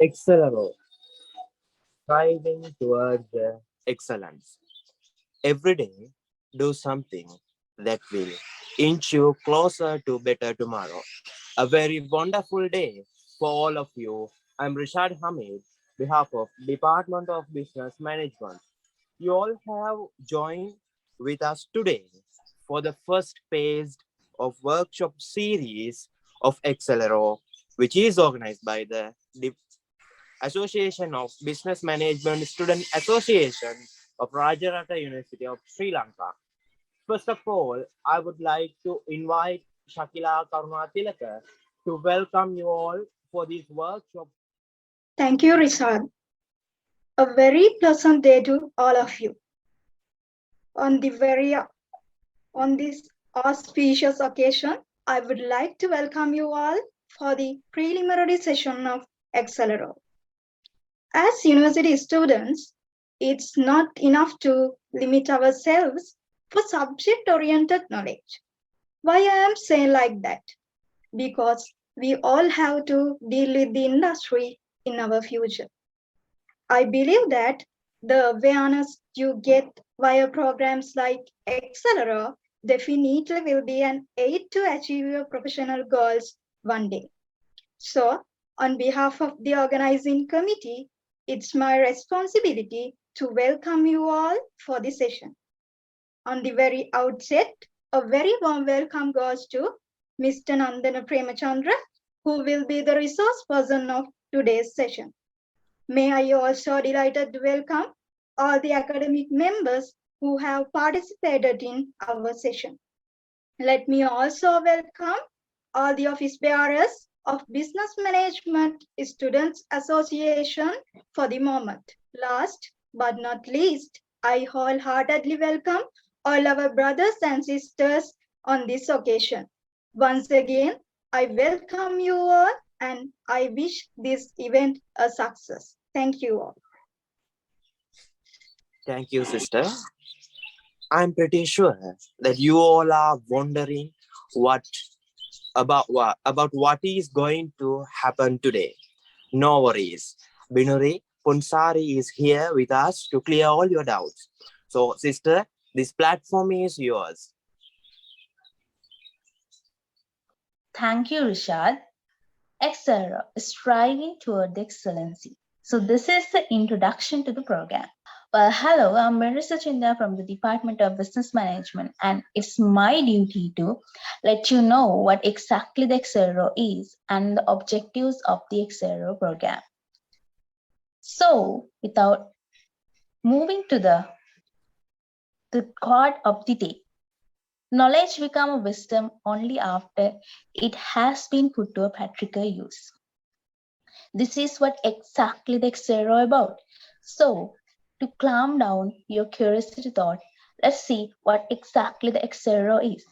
EXCELERO, striving towards excellence. Every day, do something that will inch you closer to better tomorrow. A very wonderful day for all of you. I'm Rishad Hameed, behalf of Department of Business Management. You all have joined with us today for the first phase of workshop series of EXCELERO, which is organized by the Association of Business Management Student Association of Rajarata University of Sri Lanka. First of all, I would like to invite Shakila Karunathilake to welcome you all for this workshop. Thank you, Rishad. A very pleasant day to all of you. On this auspicious occasion, I would like to welcome you all for the preliminary session of EXCELERO. As university students, it's not enough to limit ourselves for subject-oriented knowledge. Why I am saying like that? Because we all have to deal with the industry in our future. I believe that the awareness you get via programs like EXCELERO definitely will be an aid to achieve your professional goals one day. So, on behalf of the organizing committee, it's my responsibility to welcome you all for the session. On the very outset, a very warm welcome goes to Mr. Nandana Premachandra, who will be the resource person of today's session. May I also delighted to welcome all the academic members who have participated in our session. Let me also welcome all the office bearers of Business Management Students Association for the moment. Last but not least, I wholeheartedly welcome all our brothers and sisters on this occasion. Once again, I welcome you all and I wish this event a success. Thank you all. Thank you, sister. I'm pretty sure that you all are wondering about what is going to happen today. No worries. Binuri, Punsari is here with us to clear all your doubts. So, sister, this platform is yours. Thank you, Rishad. EXCELERO, striving toward excellency. So this is the introduction to the program. Well, hello, I'm Marissa Chinda from the Department of Business Management, and it's my duty to let you know what exactly the EXCELERO is and the objectives of the EXCELERO program. So, without moving to the cord of the day, knowledge becomes wisdom only after it has been put to a practical use. This is what exactly the EXCELERO about. So, to calm down your curiosity thought, let's see what exactly the EXCELERO is.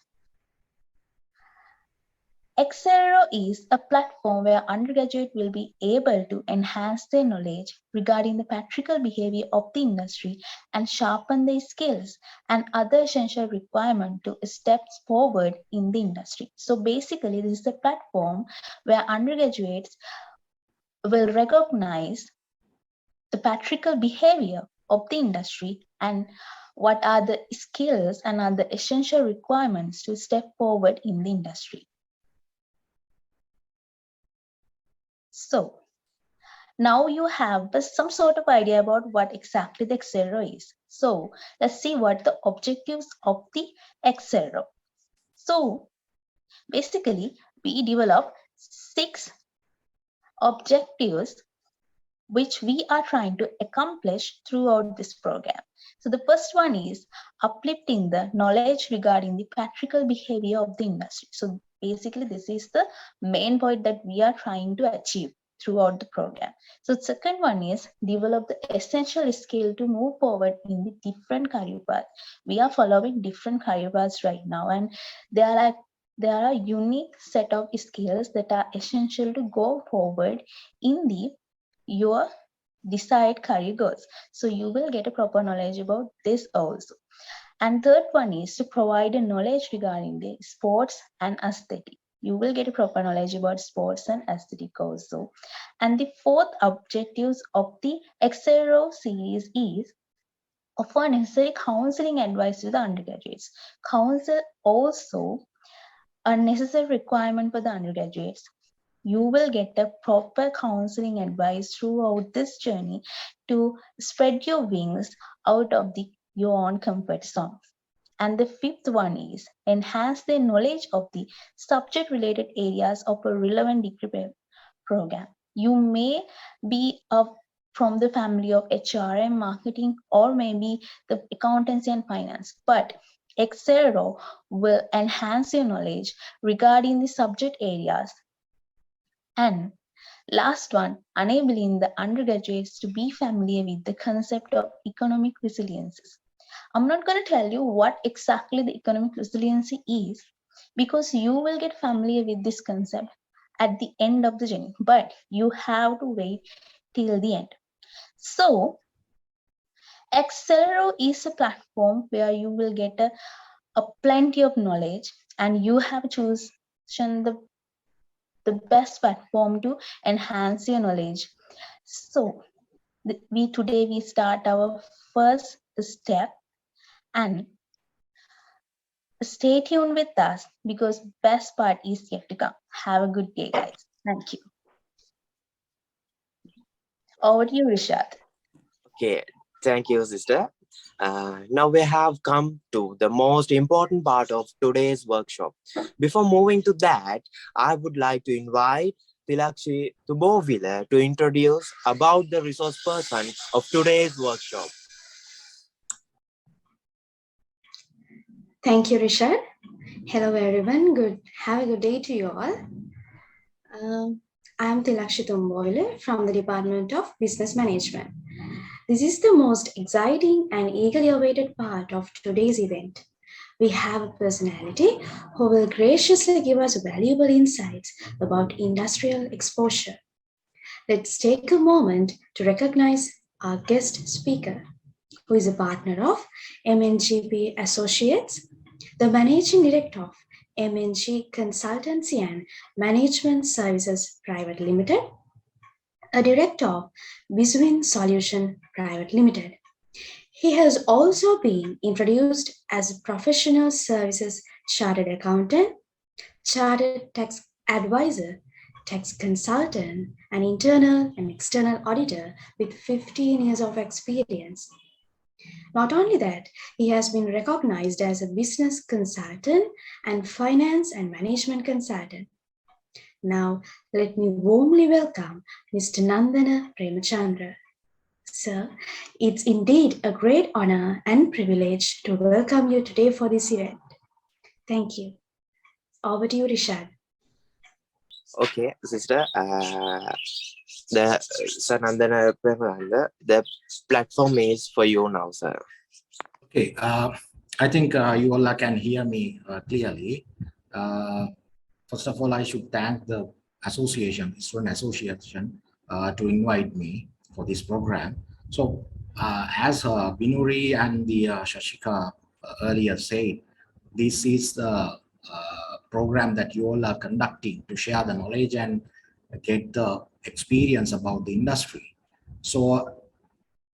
EXCELERO is a platform where undergraduates will be able to enhance their knowledge regarding the practical behavior of the industry and sharpen their skills and other essential requirements to step forward in the industry. So basically, this is a platform where undergraduates will recognize the practical behavior of the industry and what are the skills and other essential requirements to step forward in the industry. So now you have some sort of idea about what exactly the EXCELERO is. So let's see what the objectives of the EXCELERO. So basically, we develop 6 objectives which we are trying to accomplish throughout this program. So the first one is uplifting the knowledge regarding the practical behavior of the industry. So basically, this is the main point that we are trying to achieve throughout the program. So the second one is develop the essential skill to move forward in the different career paths. We are following different career paths right now, and there are unique set of skills that are essential to go forward in your desired career goals. So you will get a proper knowledge about this also. And third one is to provide a knowledge regarding the sports and aesthetic. you will get a proper knowledge about sports and aesthetic also. And the fourth objectives of the EXCELERO series is offer necessary counseling advice to the undergraduates. Counsel also a necessary requirement for the undergraduates. You will get a proper counseling advice throughout this journey to spread your wings out of your own comfort zone. And the fifth one is enhance their knowledge of the subject related areas of a relevant degree program. You may be from the family of HR and marketing, or maybe the accountancy and finance, but EXCELERO will enhance your knowledge regarding the subject areas. And last one, enabling the undergraduates to be familiar with the concept of economic resiliences. I'm not going to tell you what exactly the economic resiliency is, because you will get familiar with this concept at the end of the journey, but you have to wait till the end. So EXCELERO is a platform where you will get a plenty of knowledge, and you have chosen the best platform to enhance your knowledge. So today we start our first step, and stay tuned with us because best part is yet to come. Have a good day, guys. Thank you. Over to you, Rishad. Okay, thank you, sister. Now we have come to the most important part of today's workshop. Before moving to that, I would like to invite Thilakshi to introduce about the resource person of today's workshop. Thank you, Rishad. Hello, everyone. Have a good day to you all. I am Thilakshi from the Department of Business Management. This is the most exciting and eagerly awaited part of today's event. We have a personality who will graciously give us valuable insights about industrial exposure. Let's take a moment to recognize our guest speaker, who is a partner of MNGP Associates, the Managing Director of MNG Consultancy and Management Services Private Limited, a Director of Bizwin Solution Private Limited. He has also been introduced as a professional services chartered accountant, chartered tax advisor, tax consultant, an internal and external auditor with 15 years of experience. Not only that, he has been recognized as a business consultant and finance and management consultant. Now, let me warmly welcome Mr. Nandana Premachandra. Sir, it's indeed a great honor and privilege to welcome you today for this event. Thank you. Over to you, Rishad. Okay, sister. Nandana, the platform is for you now, sir. Okay, I think you all can hear me clearly. First of all, I should thank the association, student association, to invite me for this program. So, as Binuri and the Shakila earlier said, this is the program that you all are conducting to share the knowledge and get the experience about the industry. So,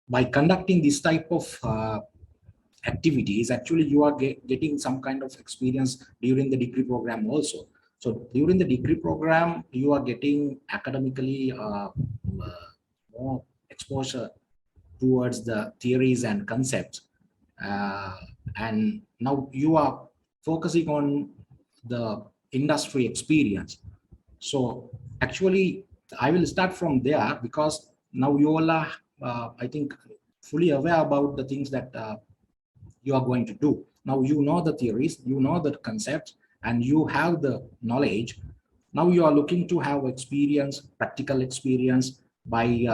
by conducting this type of activities, actually you are getting some kind of experience during the degree program also. So during the degree program, you are getting academically more exposure towards the theories and concepts. And now you are focusing on the industry experience. So actually, I will start from there because now you all are, I think, fully aware about the things that you are going to do. Now you know the theories, you know the concepts, and you have the knowledge. Now you are looking to have experience, practical experience by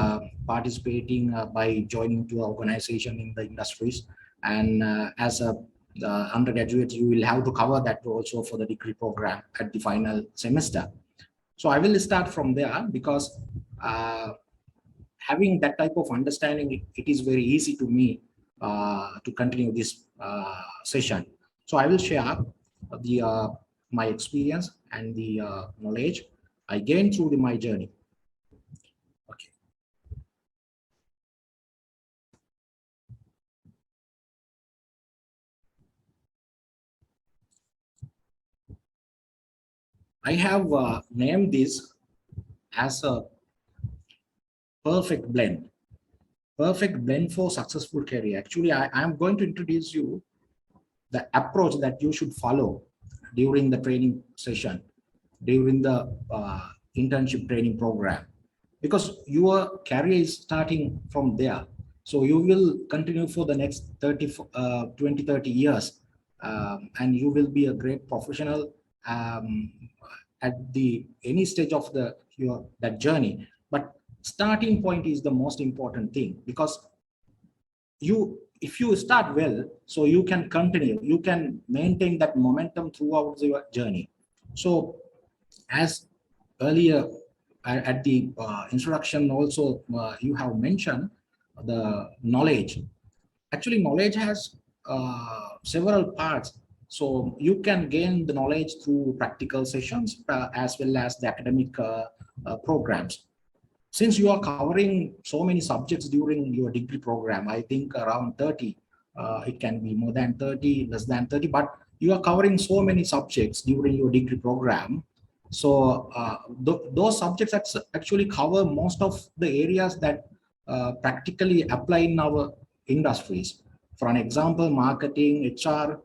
participating, by joining to organization in the industries. And as a undergraduate, you will have to cover that also for the degree program at the final semester. So I will start from there because having that type of understanding, it is very easy to me to continue this session. So I will share the my experience and the knowledge I gained through my journey. Okay. I have named this as a perfect blend. Perfect blend for successful career. Actually, I am going to introduce you the approach that you should follow during the training session, during the internship training program, because your career is starting from there. So you will continue for the next 20, 30 years, and you will be a great professional at any stage of that journey. But starting point is the most important thing, because if you start well, so you can continue, you can maintain that momentum throughout your journey. So as earlier at the introduction also, you have mentioned the knowledge. Actually, knowledge has several parts. So you can gain the knowledge through practical sessions as well as the academic programs. Since you are covering so many subjects during your degree program, I think around 30, it can be more than 30, less than 30, but you are covering so many subjects during your degree program. So those subjects actually cover most of the areas that practically apply in our industries. For an example, marketing, HR,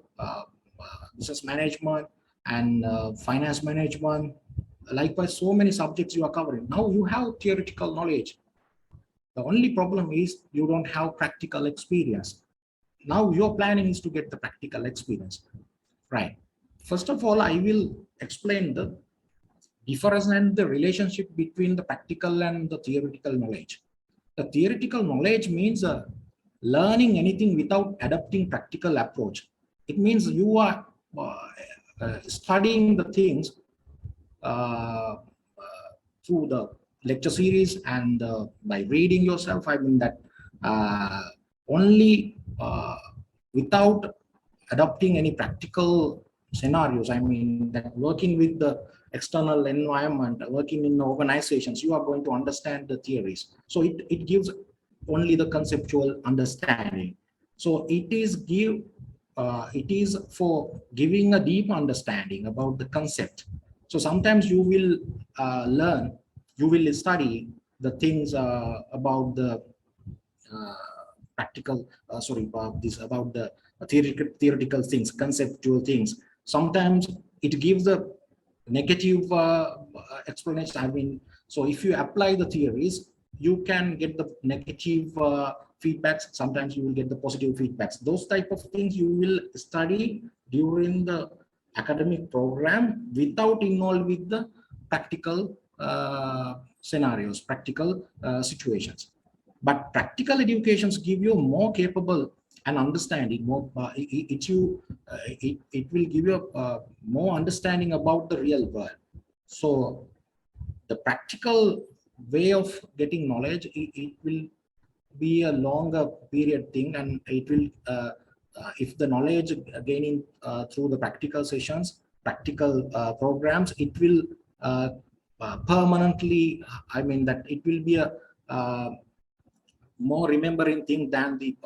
business management, and finance management. Likewise, so many subjects you are covering. Now you have theoretical knowledge. The only problem is you don't have practical experience. Now your planning is to get the practical experience, right? First of all, I will explain the difference and the relationship between the practical and the theoretical knowledge. The theoretical knowledge means learning anything without adopting practical approach. It means you are studying the things through the lecture series and by reading yourself. I mean that only without adopting any practical scenarios. I mean that working with the external environment, working in organizations, you are going to understand the theories. So it gives only the conceptual understanding. So it is for giving a deep understanding about the concept. So sometimes you will learn, you will study the things about the practical, about the theoretical things, conceptual things. Sometimes it gives a negative explanation. I mean, so if you apply the theories, you can get the negative feedbacks. Sometimes you will get the positive feedbacks. Those type of things you will study during the academic program without involved with the practical scenarios, practical situations. But practical educations give you more capable and understanding. More, it will give you more understanding about the real world. So the practical way of getting knowledge, it will be a longer period thing, and it will if the knowledge gaining through the practical sessions, practical programs, it will permanently, I mean that it will be a more remembering thing than the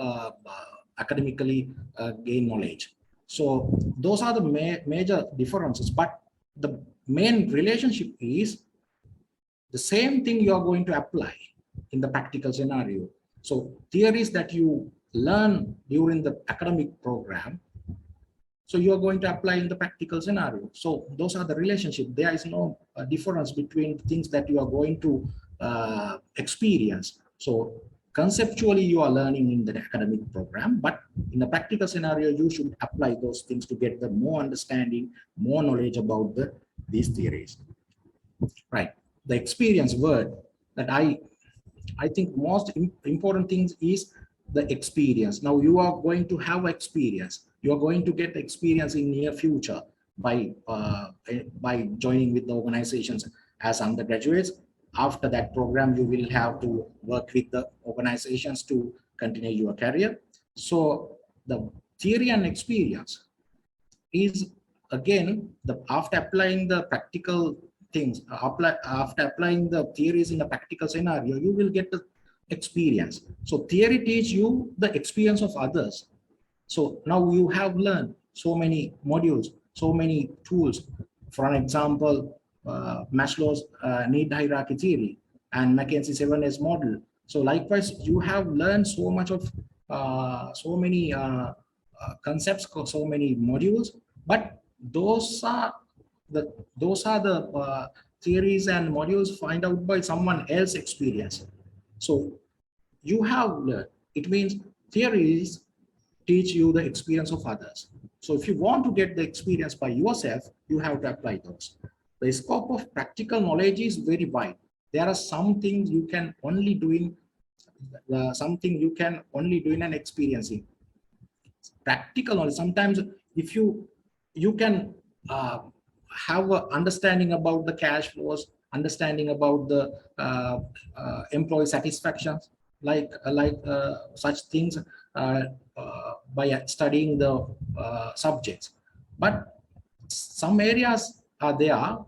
academically gain knowledge. So those are the major differences, but the main relationship is the same thing you are going to apply in the practical scenario. So theories that you learn during the academic program, so you are going to apply in the practical scenario. So those are the relationship. There is no difference between things that you are going to experience. So conceptually you are learning in the academic program, but in the practical scenario you should apply those things to get the more understanding, more knowledge about these theories. Right. The experience word that I think most important things is the experience. Now you are going to have experience. You are going to get experience in near future by joining with the organizations as undergraduates. After that program, you will have to work with the organizations to continue your career. So the theory and experience is again, after applying the practical things, after applying the theories in a practical scenario, you will get the experience. So theory teaches you the experience of others. So now you have learned so many modules, so many tools. For an example, Maslow's need hierarchy theory and McKinsey 7S model. So likewise, you have learned so much of so many concepts, so many modules, but those are the theories and modules find out by someone else's experience. So you have learned. It means theories teach you the experience of others. So if you want to get the experience by yourself, you have to apply those. The scope of practical knowledge is very wide. There are some things you can only do in and experiencing. Practical knowledge, sometimes if you can have an understanding about the cash flows, understanding about the employee satisfaction, like such things by studying the subjects. But some areas are there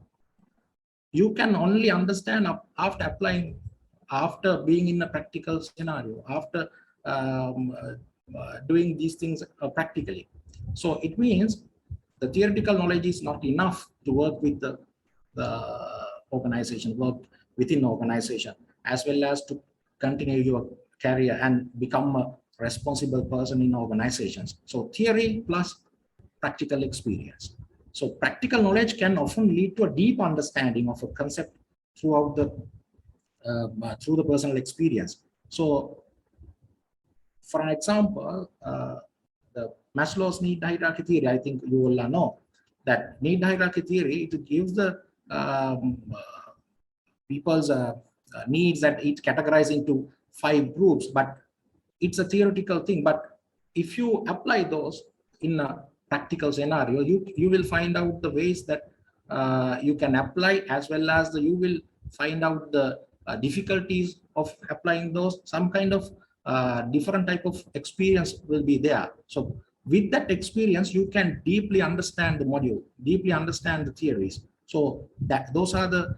you can only understand after applying, after being in a practical scenario, after doing these things practically. So it means the theoretical knowledge is not enough to work with the organization, work within the organization, as well as to continue your career and become a responsible person in organizations. So theory plus practical experience. So practical knowledge can often lead to a deep understanding of a concept throughout the through the personal experience. So for an example, the Maslow's need hierarchy theory, I think you will know that need hierarchy theory, it gives the people's needs that it categorized into 5 groups, but it's a theoretical thing. But if you apply those in a practical scenario, you will find out the ways that you can apply, as well as you will find out the difficulties of applying those. Some kind of different type of experience will be there. So with that experience, you can deeply understand the module, deeply understand the theories. So that those are the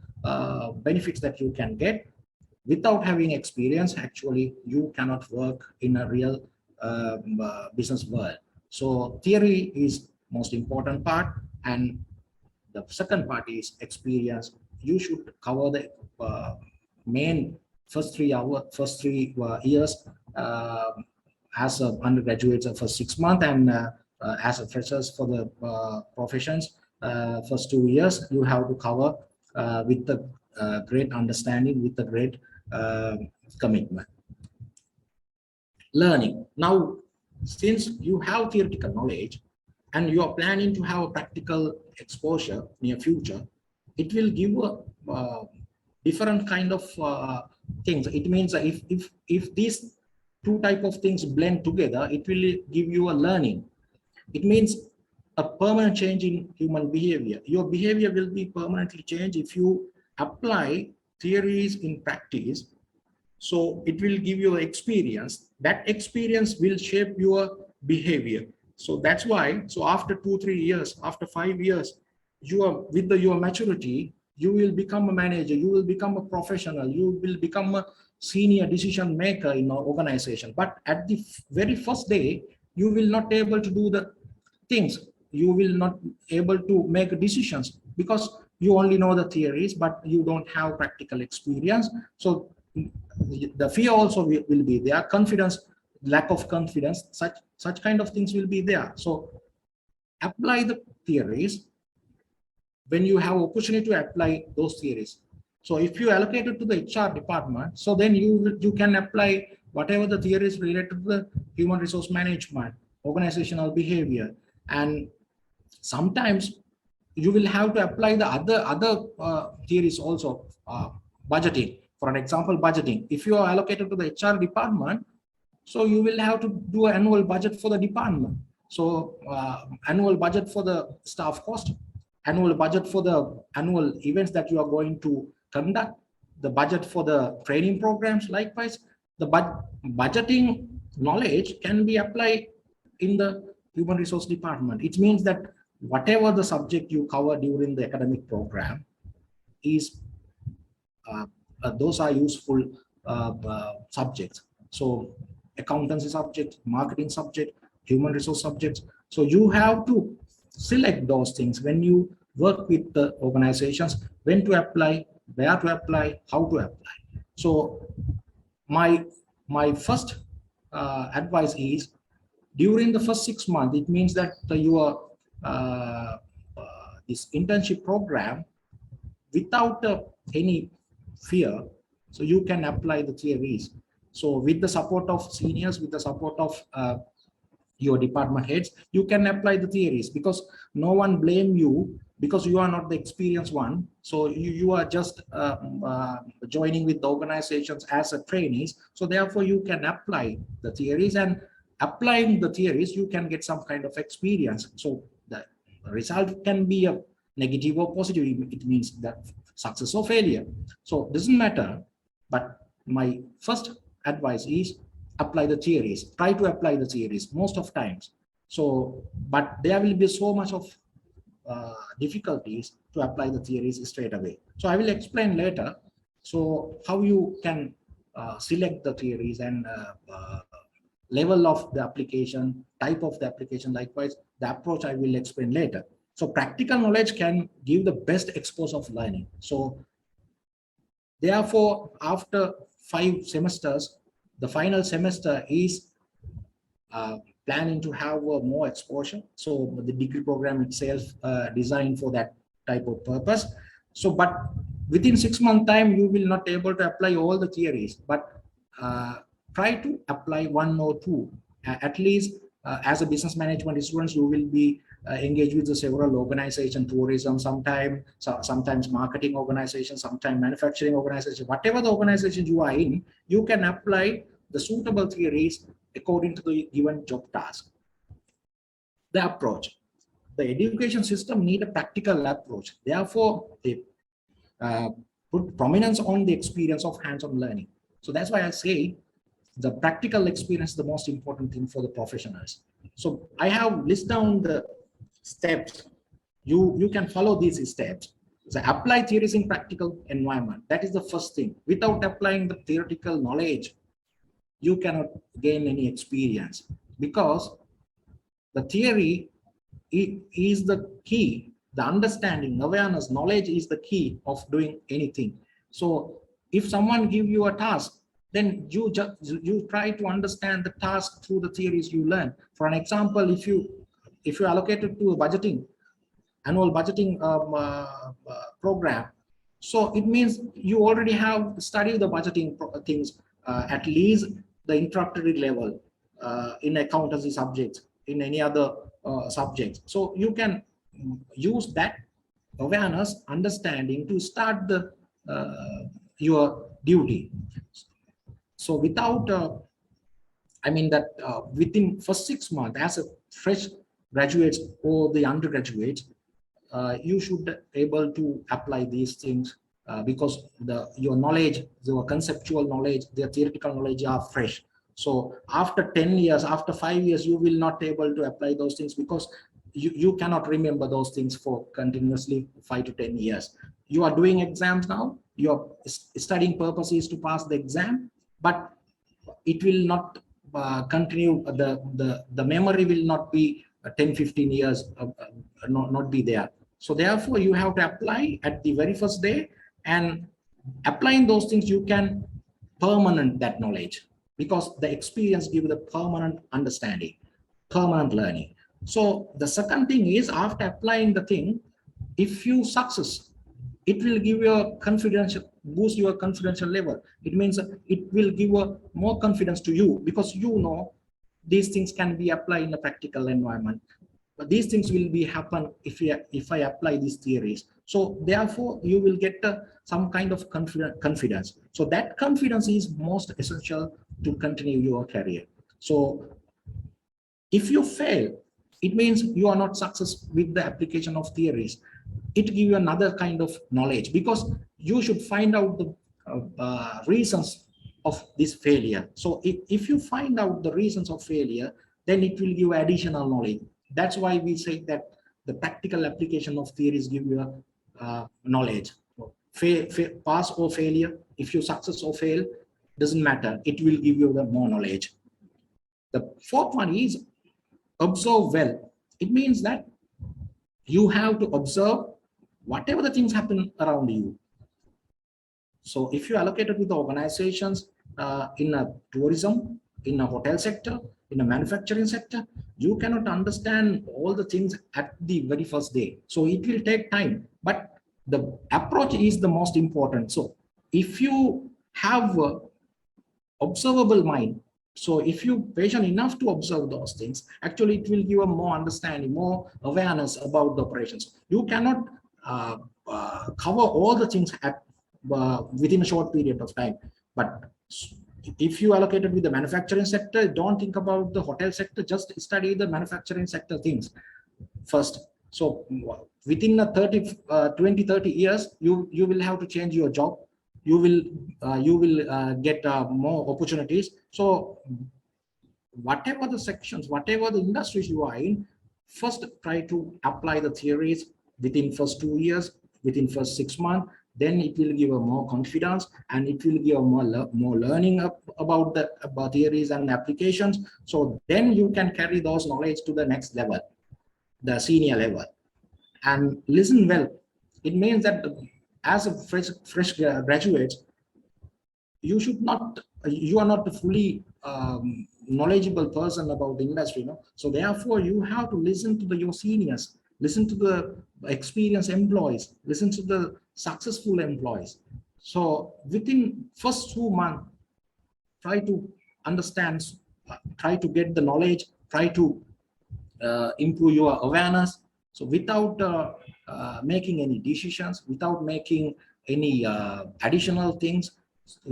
benefits that you can get. Without having experience, actually, you cannot work in a real business world. So theory is most important part, and the second part is experience. You should cover the main first 3 years as an undergraduate for 6 months, and as a freshers for the professions, first 2 years you have to cover with the great understanding, with the great commitment. Learning. Now, since you have theoretical knowledge and you are planning to have a practical exposure near future, it will give a different kind of things. It means that if these 2 type of things blend together, it will give you a learning. It means a permanent change in human behavior. Your behavior will be permanently changed if you apply theories in practice. So it will give you experience. That experience will shape your behavior. So that's why, so after 2-3 years, after 5 years, you are with your maturity, you will become a manager, you will become a professional, you will become a senior decision maker in our organization. But at the very first day, you will not be able to do the things. You will not be able to make decisions because you only know the theories, but you don't have practical experience. So the fear also will be there, confidence, lack of confidence, such kind of things will be there. So apply the theories when you have opportunity to apply those theories. So if you allocate it to the HR department, so then you can apply whatever the theories related to the human resource management, organizational behavior, and sometimes you will have to apply the other theories also. Budgeting, for an example, budgeting. If you are allocated to the HR department, so you will have to do an annual budget for the department. So annual budget for the staff cost, annual budget for the annual events that you are going to conduct, the budget for the training programs. Likewise, the budgeting knowledge can be applied in the human resource department. It means that whatever the subject you cover during the academic program is, those are useful subjects. So accountancy subject, marketing subject, human resource subjects. So you have to select those things when you work with the organizations, when to apply, where to apply, how to apply. So my first advice is, during the first 6 months, it means that your this internship program, without any fear, so you can apply the theories. So with the support of seniors, with the support of your department heads, you can apply the theories, because no one blame you, because you are not the experienced one. So you are just joining with the organizations as a trainees. So therefore you can apply the theories, and applying the theories, you can get some kind of experience. So the result can be a negative or positive. It means that success or failure. So doesn't matter. But my first advice is, apply the theories. Try to apply the theories most of times. So, but there will be so much of difficulties to apply the theories straight away. So I will explain later. So how you can select the theories, and level of the application, type of the application, likewise the approach I will explain later. So practical knowledge can give the best exposure of learning. So therefore, after 5 semesters, the final semester is planning to have more exposure. So the degree program itself designed for that type of purpose. So, but within 6 months time, you will not able to apply all the theories, but try to apply 1 or 2. At least as a business management students, you will be engaged with the several organizations, tourism, sometimes marketing organizations, sometimes manufacturing organizations. Whatever the organization you are in, you can apply the suitable theories according to the given job task. The approach. The education system need a practical approach. Therefore, they put prominence on the experience of hands-on learning. So that's why I say the practical experience is the most important thing for the professionals. So I have listed down the steps. You can follow these steps. So apply theories in practical environment. That is the first thing. Without applying the theoretical knowledge, you cannot gain any experience, because the theory is the key. The understanding, awareness, knowledge is the key of doing anything. So if someone give you a task, then you try to understand the task through the theories you learn. For an example, if you allocated to a budgeting, annual budgeting program, so it means you already have studied the budgeting things, at least the introductory level in accountancy subjects, in any other subjects. So you can use that awareness, understanding to start the your duty. So without I mean that within first 6 months, as a fresh graduates or the undergraduates, you should able to apply these things, because your knowledge, your conceptual knowledge, their theoretical knowledge are fresh. So after 10 years, after 5 years, you will not able to apply those things, because you cannot remember those things for continuously 5 to 10 years. You are doing exams now, your studying purpose is to pass the exam, but it will not continue, the memory will not be 10-15 years, not be there. So therefore you have to apply at the very first day, and applying those things, you can permanent that knowledge, because the experience gives the permanent understanding, permanent learning. So the second thing is, after applying the thing, if you success, it will give you a confidential, boost your confidential level. It means it will give a more confidence to you, because you know these things can be applied in a practical environment. But these things will be happen if I apply these theories. So therefore you will get some kind of confidence. So that confidence is most essential to continue your career. So if you fail, it means you are not successful with the application of theories. It gives you another kind of knowledge, because you should find out the reasons of this failure. So if you find out the reasons of failure, then it will give additional knowledge. That's why we say that the practical application of theories give you knowledge. Pass or failure, if you success or fail, doesn't matter, it will give you the more knowledge. The fourth one is observe well. It means that you have to observe whatever the things happen around you. So if you allocate it with the organizations in a tourism, in a hotel sector, in a manufacturing sector, you cannot understand all the things at the very first day. So it will take time, but the approach is the most important. So if you have a observable mind, so if you patient enough to observe those things, actually it will give a more understanding, more awareness about the operations. You cannot cover all the things at within a short period of time. But if you allocate it with the manufacturing sector, don't think about the hotel sector, just study the manufacturing sector things first. So within a 20-30 years, you will have to change your job. You will get more opportunities. So whatever the sections, whatever the industries you are in, first try to apply the theories within first 2 years, within first 6 months. Then it will give a more confidence, and it will give a more learning about the theories and applications. So then you can carry those knowledge to the next level, the senior level. And listen well. It means that as a fresh graduate, you are not a fully knowledgeable person about the industry, no? So therefore you have to listen to your seniors, listen to the experienced employees, listen to the successful employees. So within first 2 months, try to understand, try to get the knowledge, try to improve your awareness. So without making any decisions, without making any additional things,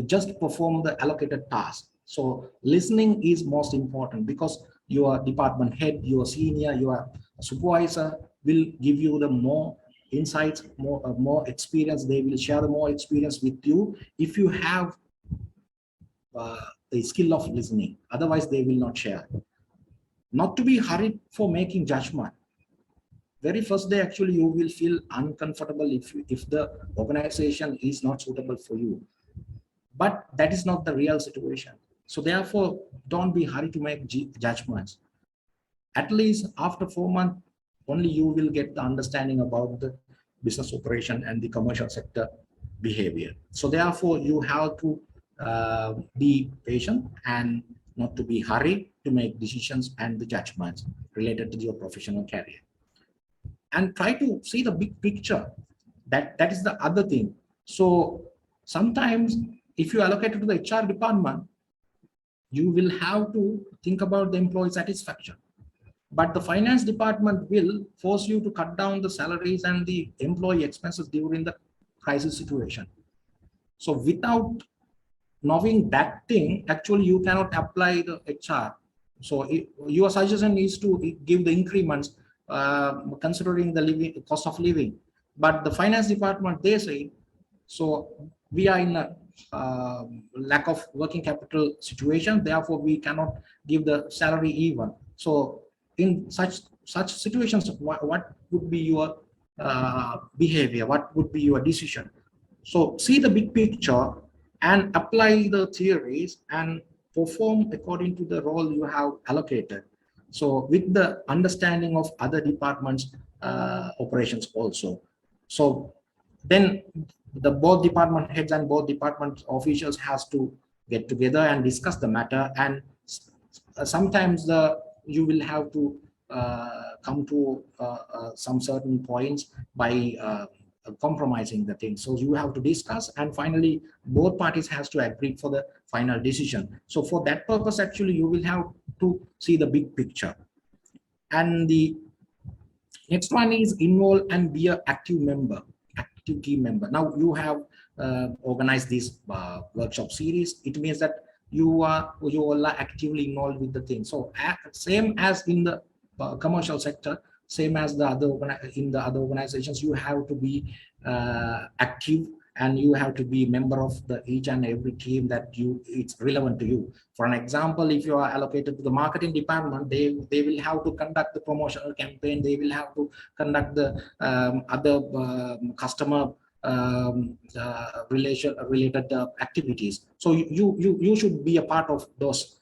just perform the allocated task. So listening is most important, because your department head, your senior, your supervisor will give you the more insights, more experience. They will share the more experience with you if you have the skill of listening. Otherwise they will not share. Not to be hurried for making judgment. Very first day, actually, you will feel uncomfortable if the organization is not suitable for you. But that is not the real situation. So therefore, don't be hurried to make judgments. At least after 4 months, only you will get the understanding about the business operation and the commercial sector behavior. So therefore, you have to be patient and not to be hurried to make decisions and the judgments related to your professional career. And try to see the big picture. That is the other thing. So sometimes if you allocate it to the HR department, you will have to think about the employee satisfaction. But the finance department will force you to cut down the salaries and the employee expenses during the crisis situation. So without knowing that thing, actually you cannot apply the HR. So your suggestion is to give the increments considering the cost of living. But the finance department, they say, so we are in a lack of working capital situation, therefore we cannot give the salary even. So in such situations, what would be your behavior? What would be your decision? So see the big picture and apply the theories and perform according to the role you have allocated. So with the understanding of other departments operations also. So then the both department heads and both department officials has to get together and discuss the matter. And sometimes you will have to come to some certain points by compromising the thing. So you have to discuss, and finally both parties has to agree for the final decision. So for that purpose, actually you will have to see the big picture. And the next one is involve and be an active team member. Now you have organized this workshop series. It means that you all are actively involved with the thing. So same as in the commercial sector, same as in the other organizations, you have to be active and you have to be a member of each and every team that it's relevant to you. For an example, if you are allocated to the marketing department, they will have to conduct the promotional campaign, they will have to conduct the other customer related activities. So you should be a part of those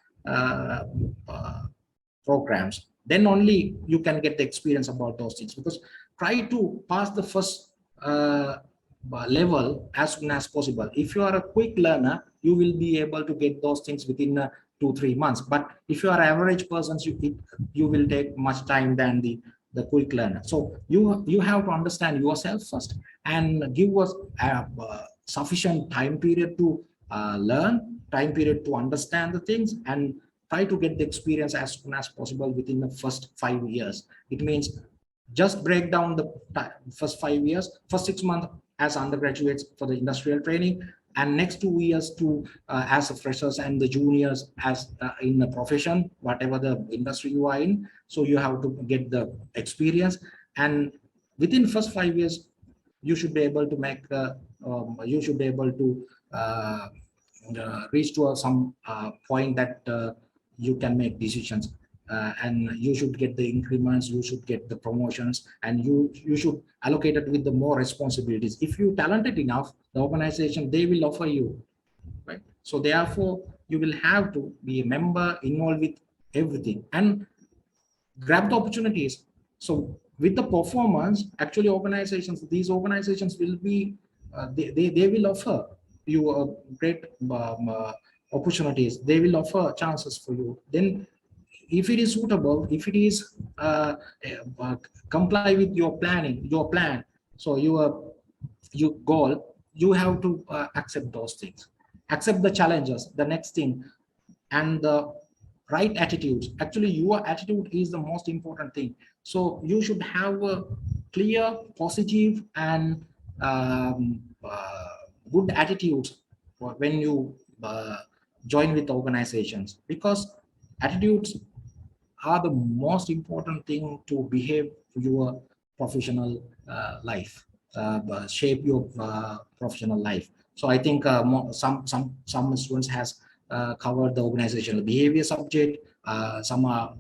programs. Then only you can get the experience about those things, because try to pass the first level as soon as possible. If you are a quick learner, you will be able to get those things within 2-3 months. But if you are average persons, you will take much time than the quick learner. So you have to understand yourself first and give us a sufficient time period to learn, time period to understand the things, and try to get the experience as soon as possible within the first 5 years. It means just break down the first 5 years, first 6 months as undergraduates for the industrial training, and next 2 years to as freshers and the juniors as in the profession, whatever the industry you are in. So you have to get the experience, and within first 5 years you should be able to make you should be able to reach to some point that you can make decisions, and you should get the increments, you should get the promotions, and you should allocate it with the more responsibilities. If you talented enough, the organization, they will offer you, right? So therefore you will have to be a member, involved with everything, and grab the opportunities. So with the performance, actually these organizations will be they will offer you a great opportunities. They will offer chances for you. Then if it is suitable, if it is comply with your plan, so your goal, you have to accept those things, accept the challenges, the next thing, and the right attitudes. Actually your attitude is the most important thing. So you should have a clear, positive, and good attitudes when you join with organizations, because attitudes are the most important thing to behave your professional life, shape your professional life. So I think some students has covered the organizational behavior subject. Some are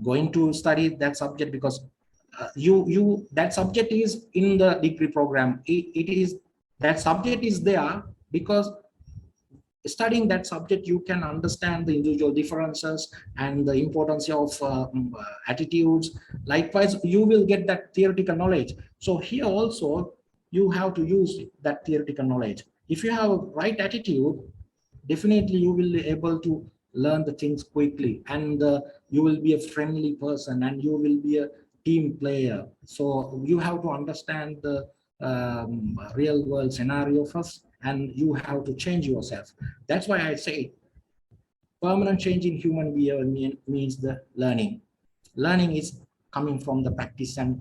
going to study that subject because that subject is in the degree program. It is that subject is there because studying that subject you can understand the individual differences and the importance of attitudes. Likewise, you will get that theoretical knowledge. So here also you have to use that theoretical knowledge. If you have a right attitude, definitely you will be able to learn the things quickly, and you will be a friendly person, and you will be a team player. So you have to understand the real world scenario first, and you have to change yourself. That's why I say permanent change in human behavior means the learning. Learning is coming from the practice and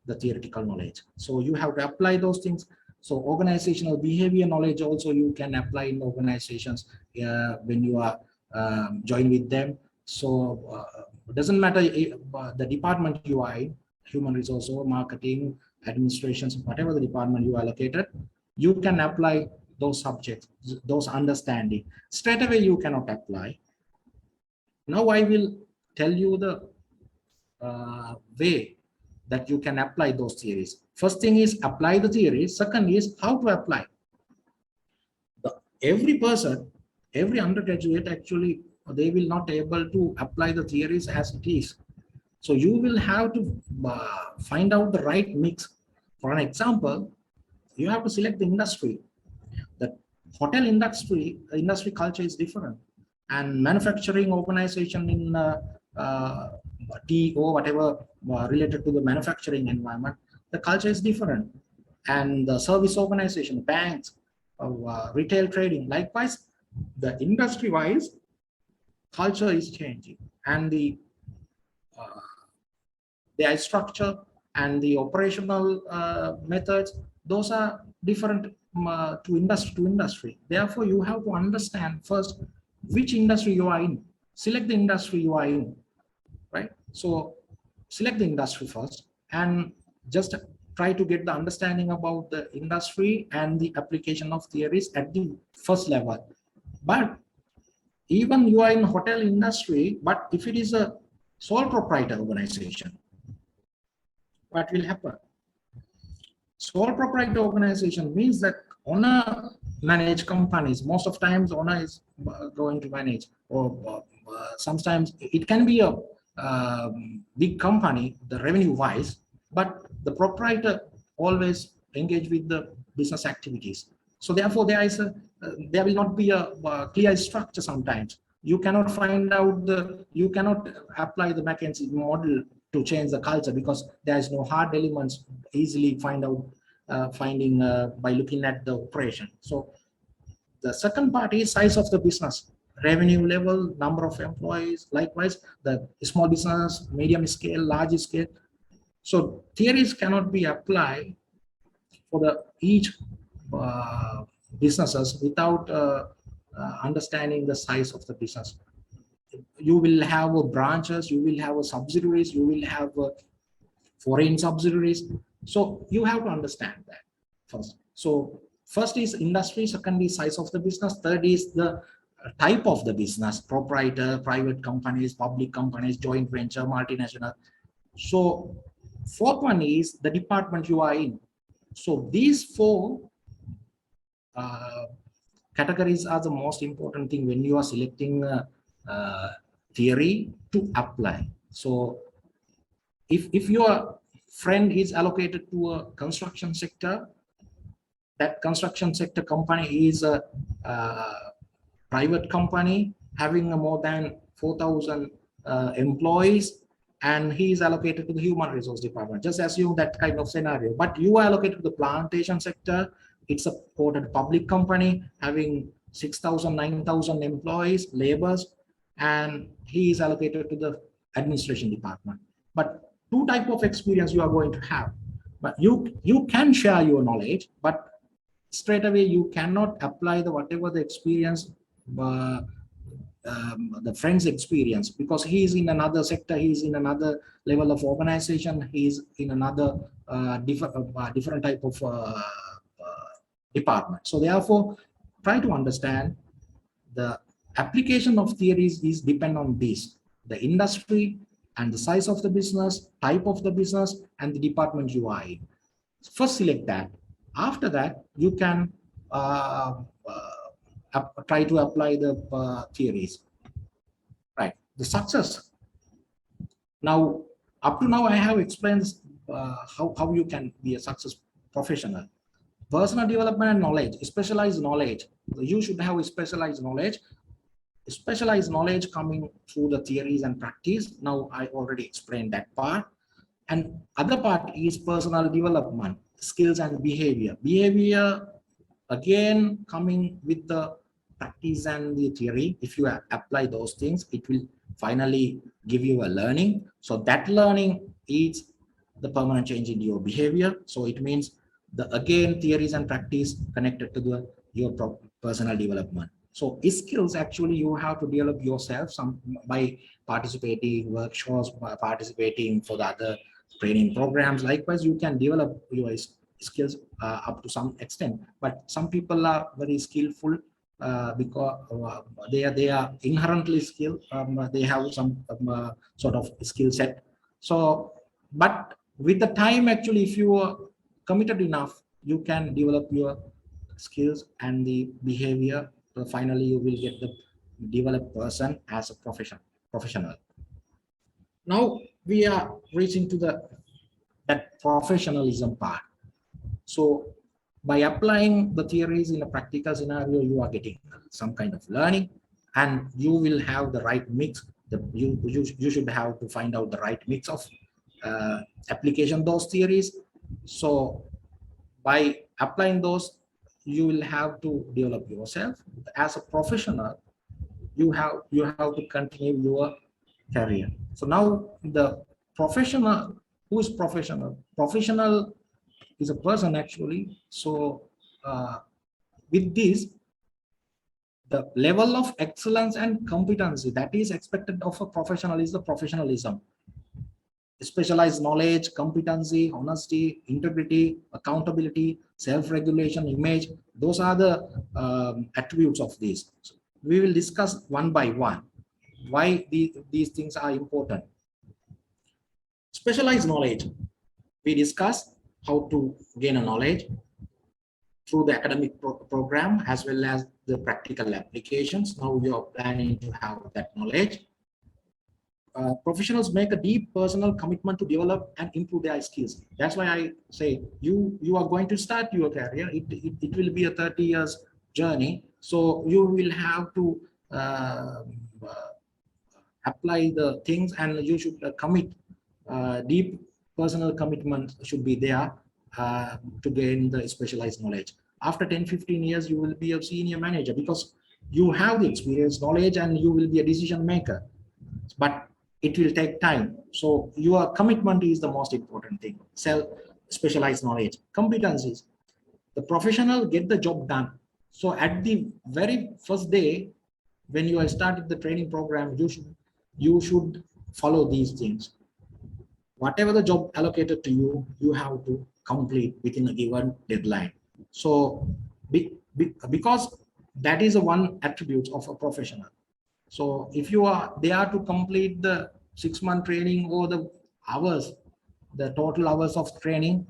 the theoretical knowledge. So you have to apply those things. So organizational behavior knowledge also you can apply in organizations when you are join with them. So it doesn't matter the department you are in, human resource or marketing, administrations, whatever the department you are allocated, you can apply those subjects, those understanding. Straight away you cannot apply. Now I will tell you the way that you can apply those theories. First thing is apply the theories. Second is how to apply. Every person, every undergraduate, actually they will not able to apply the theories as it is. So you will have to find out the right mix. For an example, you have to select the industry. The hotel industry culture is different, and manufacturing organization in tea or whatever related to the manufacturing environment, the culture is different. And the service organization, banks, retail trading, likewise, the industry-wise culture is changing, and the structure and the operational methods, those are different to industry. Therefore, you have to understand first which industry you are in. Select the industry you are in, right? So select the industry first, and just try to get the understanding about the industry and the application of theories at the first level. But even you are in hotel industry, but if it is a sole proprietor organization, what will happen? Sole proprietor organization means that owner manage companies. Most of times owner is going to manage, or sometimes it can be a big company, the revenue wise, but the proprietor always engage with the business activities. So therefore there will not be a clear structure. Sometimes you cannot find out you cannot apply the McKinsey model to change the culture, because there is no hard elements easily finding by looking at the operation. So the second part is size of the business, revenue level, number of employees, likewise the small business, medium scale, large scale. So theories cannot be applied for each businesses without understanding the size of the business. You will have branches, you will have subsidiaries, you will have foreign subsidiaries. So you have to understand that first. So first is industry, second is size of the business, third is the type of the business, proprietor, private companies, public companies, joint venture, multinational. So fourth one is the department you are in. So these four categories are the most important thing when you are selecting theory to apply. So if your friend is allocated to a construction sector, that construction sector company is a private company having more than 4,000 employees, and he is allocated to the human resource department. Just assume that kind of scenario. But you are allocated to the plantation sector. It's a quoted public company having 6,000, 9,000 employees, laborers, and he is allocated to the administration department. But two type of experience you are going to have. But you can share your knowledge, but straight away you cannot apply whatever the experience the friend's experience, because he is in another sector, he is in another level of organization, he is in another different type of department. So therefore, try to understand the application of theories is depend on this: the industry and the size of the business, type of the business, and the department you are in. First select that. After that, you can try to apply the theories. Right, the success. Now, up to now, I have explained how you can be a success professional. Personal development and knowledge, specialized knowledge. You should have specialized knowledge. Specialized knowledge coming through the theories and practice. Now, I already explained that part. And other part is personal development, skills and behavior. Behavior, again, coming with the practice and the theory. If you apply those things, it will finally give you a learning. So that learning is the permanent change in your behavior. So it means again, theories and practice connected to your personal development. So skills, actually, you have to develop yourself by participating workshops, by participating for the other training programs. Likewise, you can develop your skills up to some extent. But some people are very skillful because they are inherently skilled. They have some sort of skill set. So, but with the time, actually, if you are committed enough, you can develop your skills and the behavior. So finally, you will get the developed person as a professional. Now we are reaching to that professionalism part. So by applying the theories in a practical scenario, you are getting some kind of learning, and you will have the right mix. You should have to find out the right mix of application of those theories. So by applying those, you will have to develop yourself as a professional. You have to continue your career. So now the professional, who is professional? Professional is a person, actually. So with this, the level of excellence and competency that is expected of a professional is the professionalism. specialized knowledge, competency, honesty, integrity, accountability, self-regulation, image. Those are the attributes of these. So we will discuss one by one why these things are important. Specialized knowledge. We discuss how to gain a knowledge through the academic program as well as the practical applications. Now you are planning to have that knowledge. Professionals make a deep personal commitment to develop and improve their skills. That's why I say you are going to start your career. It will be a 30 years journey. So you will have to apply the things, and you should commit. Deep personal commitment should be there to gain the specialized knowledge. After 10-15 years, you will be a senior manager because you have the experience, knowledge, and you will be a decision maker. But it will take time. So your commitment is the most important thing. Specialized knowledge, competencies. The professional get the job done. So at the very first day, when you are starting the training program, you should follow these things. Whatever the job allocated to you, you have to complete within a given deadline. So because that is one attribute of a professional. So if you are there to complete the 6-month training or the hours, the total hours of training,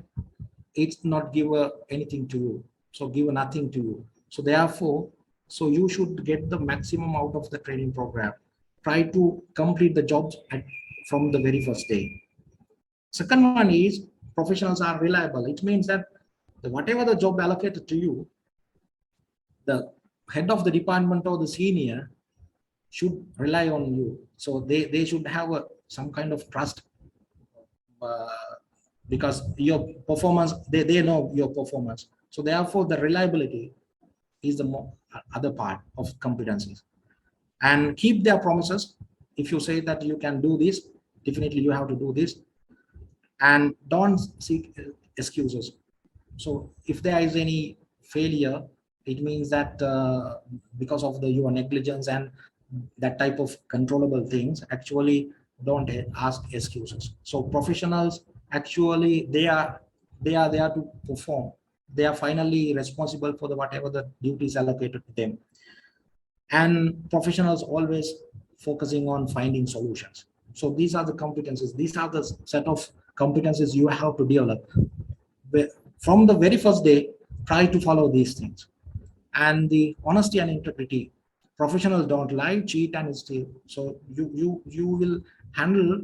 it's not give anything to you. So give nothing to you. So therefore, so you should get the maximum out of the training program. Try to complete the jobs from the very first day. Second one is professionals are reliable. It means that whatever the job allocated to you, the head of the department or the senior should rely on you. So they should have some kind of trust because your performance, they know your performance. So therefore the reliability is the other part of competencies. And keep their promises. If you say that you can do this, definitely you have to do this. And don't seek excuses. So if there is any failure, it means that because of your negligence and that type of controllable things, actually don't ask excuses. So professionals, actually they are there to perform. They are finally responsible for whatever the duties allocated to them. And professionals always focusing on finding solutions. So these are the competencies. These are the set of competencies you have to develop. From the very first day, try to follow these things. And the honesty and integrity. Professionals don't lie, cheat, and steal. So you will handle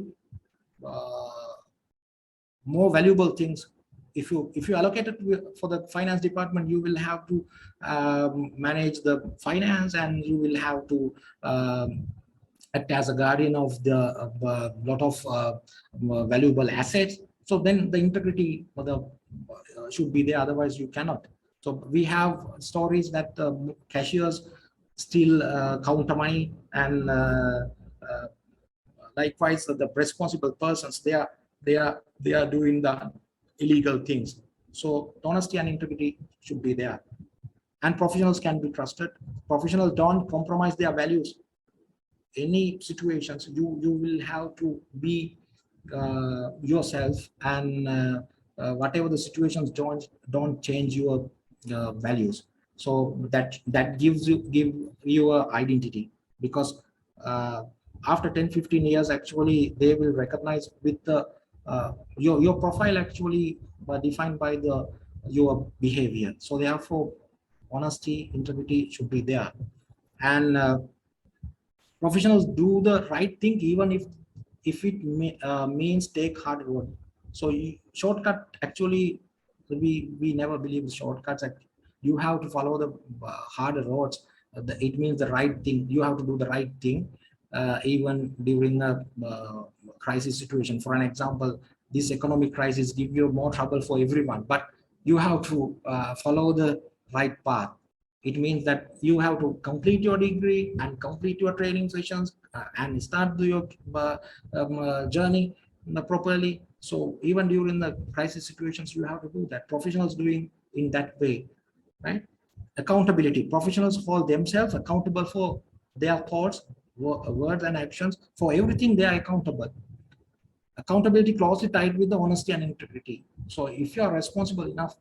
more valuable things. If you allocate it for the finance department, you will have to manage the finance, and you will have to act as a guardian of the lot of valuable assets. So then the integrity should be there, otherwise you cannot. So we have stories that cashiers steal counter money, and likewise the responsible persons, they are doing the illegal things. So honesty and integrity should be there. And professionals can be trusted. Professionals don't compromise their values. Any situations, you will have to be yourself, and whatever the situations, don't change your values. So that gives you a identity, because after 10-15 years, actually they will recognize with the your profile actually defined by your behavior. So therefore honesty, integrity should be there. And professionals do the right thing even if it means take hard road. So shortcut, actually we never believe shortcuts. You have to follow the hard roads. It means the right thing. You have to do the right thing even during a crisis situation. For an example, this economic crisis give you more trouble for everyone, but you have to follow the right path. It means that you have to complete your degree and complete your training sessions and start your journey properly. So even during the crisis situations, you have to do that. Professionals doing in that way, right? Accountability. Professionals hold themselves accountable for their thoughts, words, and actions. For everything, they are accountable. accountability closely tied with the honesty and integrity. So if you are responsible enough,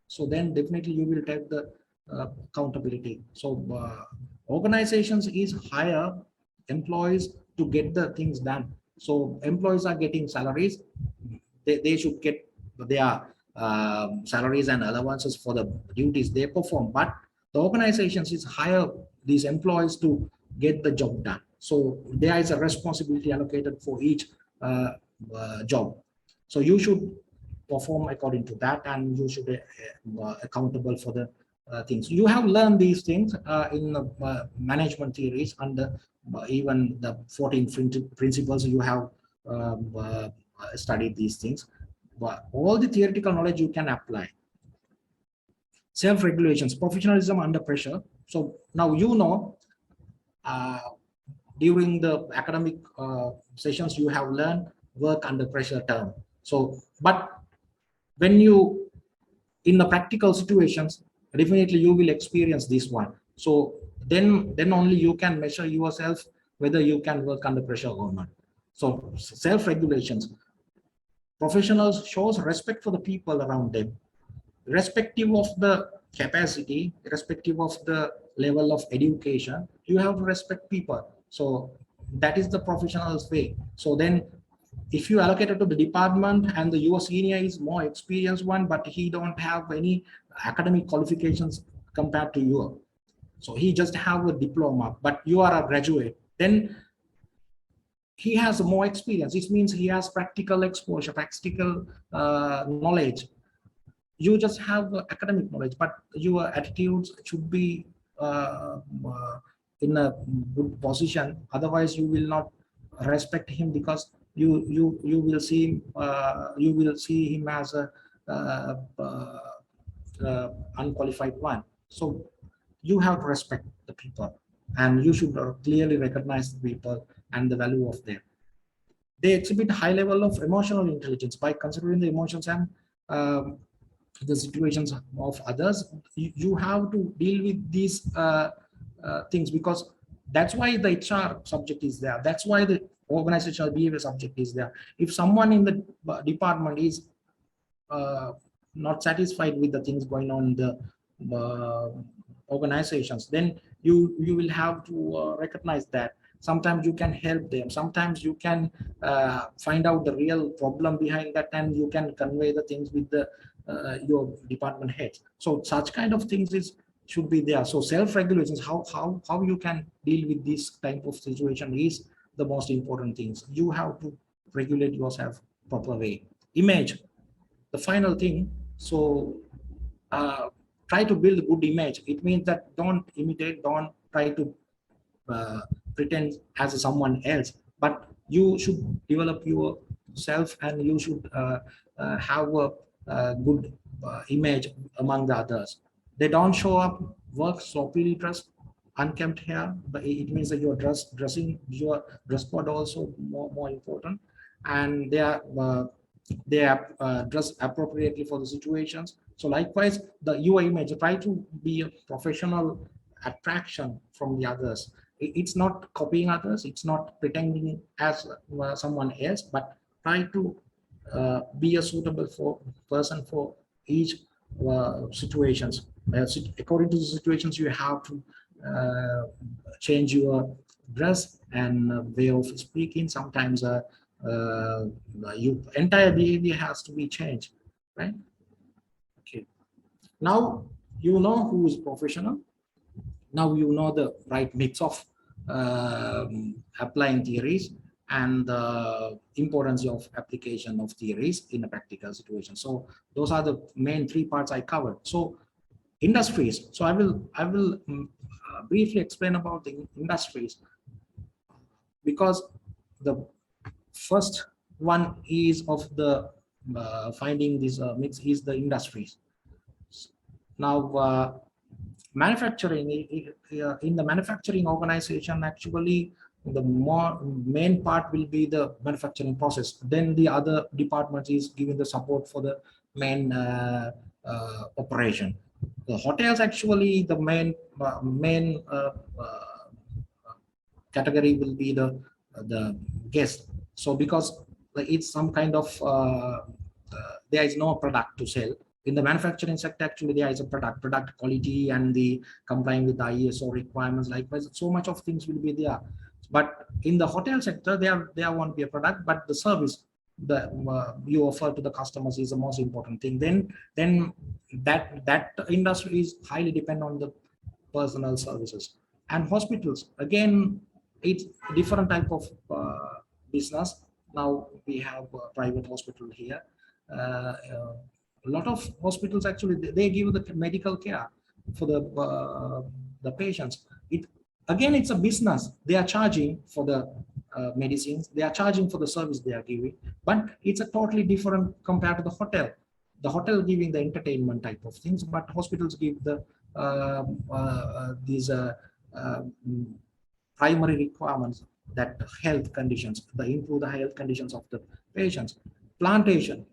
so then definitely you will take the accountability. So organizations is hire employees to get the things done. So employees are getting salaries, they should get their salaries and allowances for the duties they perform, but the organizations is hire these employees to get the job done. So there is a responsibility allocated for each job. So you should perform according to that, and you should be accountable for the things. You have learned these things in management theories under even the 14 principles. You have studied these things, but all the theoretical knowledge you can apply. Self-regulations, professionalism under pressure. So now you know during the academic sessions you have learned work under pressure term. So but when you in the practical situations, definitely you will experience this one. So then only you can measure yourself whether you can work under pressure or not. So self-regulations, professionals shows respect for the people around them, irrespective of the capacity, irrespective of the level of education, you have to respect people. So that is the professional's way. So then if you allocate it to the department and your senior is more experienced one, but he don't have any academic qualifications compared to you, so he just have a diploma, but you are a graduate, then he has more experience. It means he has practical exposure, practical knowledge. You just have academic knowledge, but your attitudes should be in a good position. Otherwise you will not respect him, because you will see him as a unqualified one. So you have to respect the people, and you should clearly recognize the people and the value of them. They exhibit high level of emotional intelligence by considering the emotions and the situations of others. You have to deal with these things, because that's why the HR subject is there. That's why the organizational behavior subject is there. If someone in the department is not satisfied with the things going on in the organizations, then you will have to recognize that. Sometimes you can help them, sometimes you can find out the real problem behind that, and you can convey the things with the your department heads. So such kind of things should be there. So self-regulations, how you can deal with this type of situation is the most important things. You have to regulate yourself proper way. Image, the final thing. So try to build a good image. It means that don't imitate, don't try to pretend as someone else, but you should develop yourself, and you should have a good image among the others. They don't show up work soapily dressed, unkempt hair, but it means that your dressing, your dress code also more important, and they are dressed appropriately for the situations. So likewise, your image, try to be a professional attraction from the others. It's not copying others, it's not pretending as someone else, but try to be a suitable person for each situations. According to the situations, you have to change your dress and way of speaking. Sometimes your entire behavior has to be changed, right? Okay, now you know who is professional. Now you know the right mix of applying theories and the importance of application of theories in a practical situation. So those are the main three parts I covered. So industries. So I will briefly explain about the industries, because the first one is of the finding this mix is the industries. Now manufacturing, in the manufacturing organization, actually the main part will be the manufacturing process. Then the other department is giving the support for the main operation. The hotels, actually the main category will be the guest. So because like it's some kind of there is no product to sell. In the manufacturing sector, actually there is a product quality and the complying with the ISO requirements. Likewise, so much of things will be there. But in the hotel sector, there won't be a product, but the service that you offer to the customers is the most important thing. Then that industry is highly dependent on the personal services. And hospitals, again, it's different type of business. Now we have a private hospital here. A lot of hospitals actually they give the medical care for the patients. Again, it's a business. They are charging for the medicines. They are charging for the service they are giving, but it's a totally different compared to the hotel. The hotel giving the entertainment type of things, but hospitals give the these primary requirements, that health conditions, the improve the health conditions of the patients. Plantation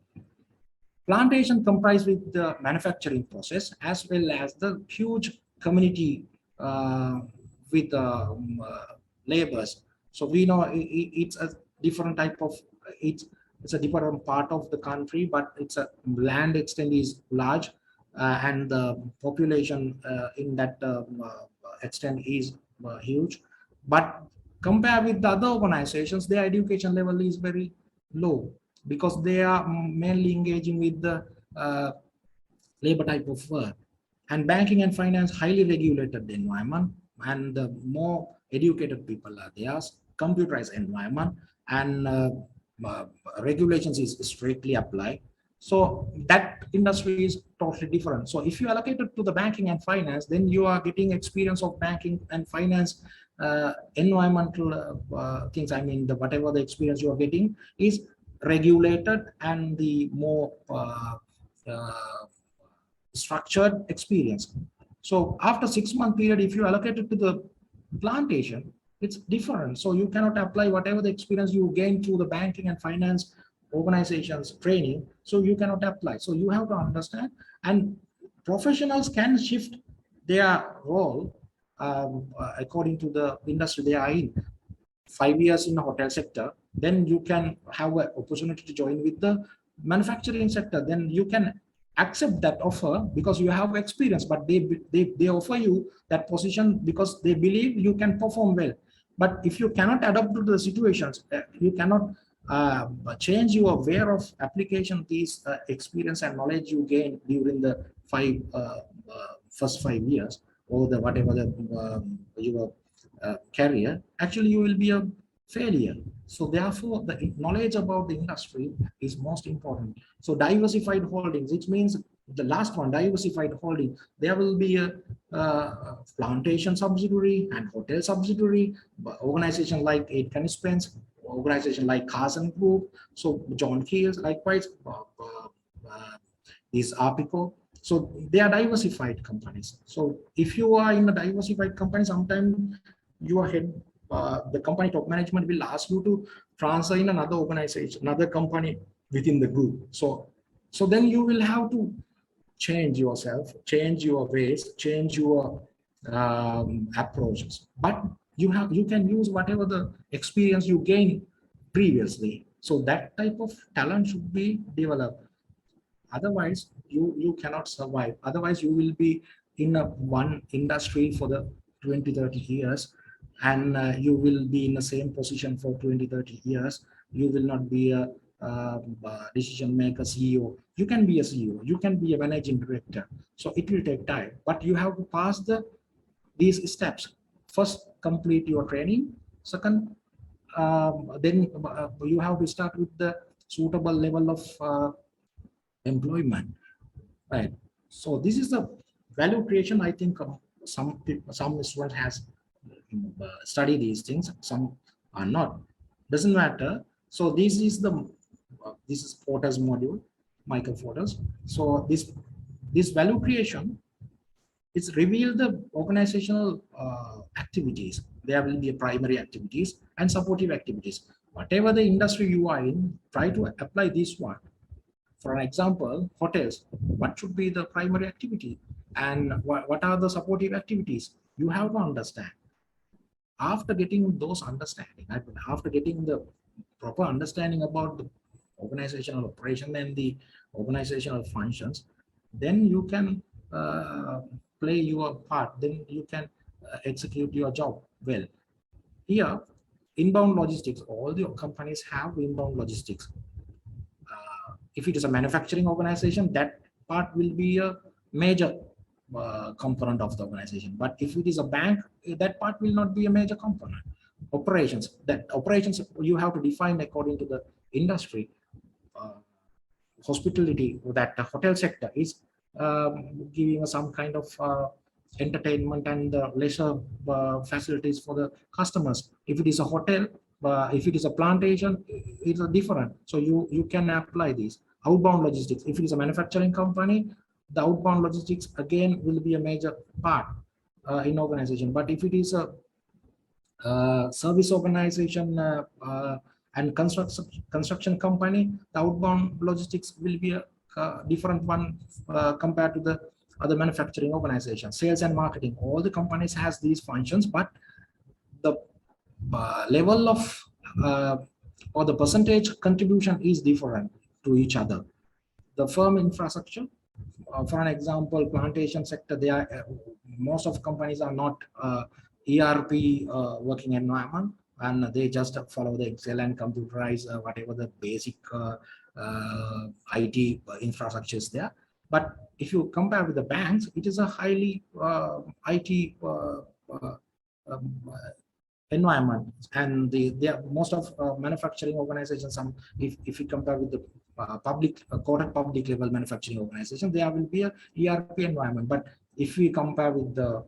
comprised with the manufacturing process as well as the huge community with labors. So we know it's a different type of, it's a different part of the country, but it's a land extent is large and the population in that extent is huge. But compared with the other organizations, their education level is very low, because they are mainly engaging with the labor type of work. And banking and finance, highly regulated environment, and the more educated people are there, computerized environment, and regulations is strictly applied. So that industry is totally different. So if you allocate it to the banking and finance, then you are getting experience of banking and finance environmental things. I mean, whatever the experience you are getting is regulated and the more structured experience. So after 6-month period, if you allocate it to the plantation, it's different. So you cannot apply whatever the experience you gain through the banking and finance organizations training. So you cannot apply. So you have to understand, and professionals can shift their role according to the industry they are in. 5 years in the hotel sector, then you can have an opportunity to join with the manufacturing sector. Then you can accept that offer because you have experience, but they offer you that position because they believe you can perform well. But if you cannot adapt to the situations, you cannot change your way of application, these experience and knowledge you gain during the first 5 years, or the whatever the your career, actually you will be a failure. So therefore the knowledge about the industry is most important. So diversified holdings, it means the last one, diversified holding, there will be a plantation subsidiary and hotel subsidiary, organization like ℱ𝔻ᴏ, organization like Carson Group, so John Keels, likewise these Arpico. So they are diversified companies. So if you are in a diversified company, sometimes your head, the company top management will ask you to transfer in another organization, another company within the group. So then you will have to change yourself, change your ways, change your approaches. But you can use whatever the experience you gain previously. So that type of talent should be developed. Otherwise, you cannot survive. Otherwise, you will be in one industry for the 20-30 years, and you will be in the same position for 20-30 years. You will not be a decision maker, CEO. You can be a CEO, you can be a managing director. So it will take time, but you have to pass these steps. First, complete your training. Second, then you have to start with the suitable level of employment, right? So this is the value creation. I think some students has studied these things, some are not, doesn't matter. So this is Porter's module, Michael Porter's. So this value creation is reveal the organizational activities. There will be primary activities and supportive activities. Whatever the industry you are in, try to apply this one. For an example, hotels, what should be the primary activity and what are the supportive activities? You have to understand. After getting those understanding, after getting the proper understanding about the organizational operation and the organizational functions, then you can play your part, then you can execute your job well. Here, inbound logistics, all the companies have inbound logistics. If it is a manufacturing organization, that part will be a major component of the organization. But if it is a bank, that part will not be a major component. Operations, that operations you have to define according to the industry. Hospitality, that the hotel sector is giving some kind of entertainment and leisure facilities for the customers. If it is a hotel, if it is a plantation, it's different. So you can apply this. Outbound logistics, if it is a manufacturing company, the outbound logistics again will be a major part in organization. But if it is a service organization and construction company, the outbound logistics will be a different one compared to the other manufacturing organization. Sales and marketing, all the companies has these functions, but the level of or the percentage contribution is different to each other. The firm infrastructure, for an example, plantation sector, they are most of companies are not ERP working environment, and they just follow the Excel and computerize whatever the basic IT infrastructure is there. But if you compare with the banks, it is a highly IT environment, and most of manufacturing organizations, if you compare with the public level manufacturing organization, there will be a ERP environment. But if we compare with the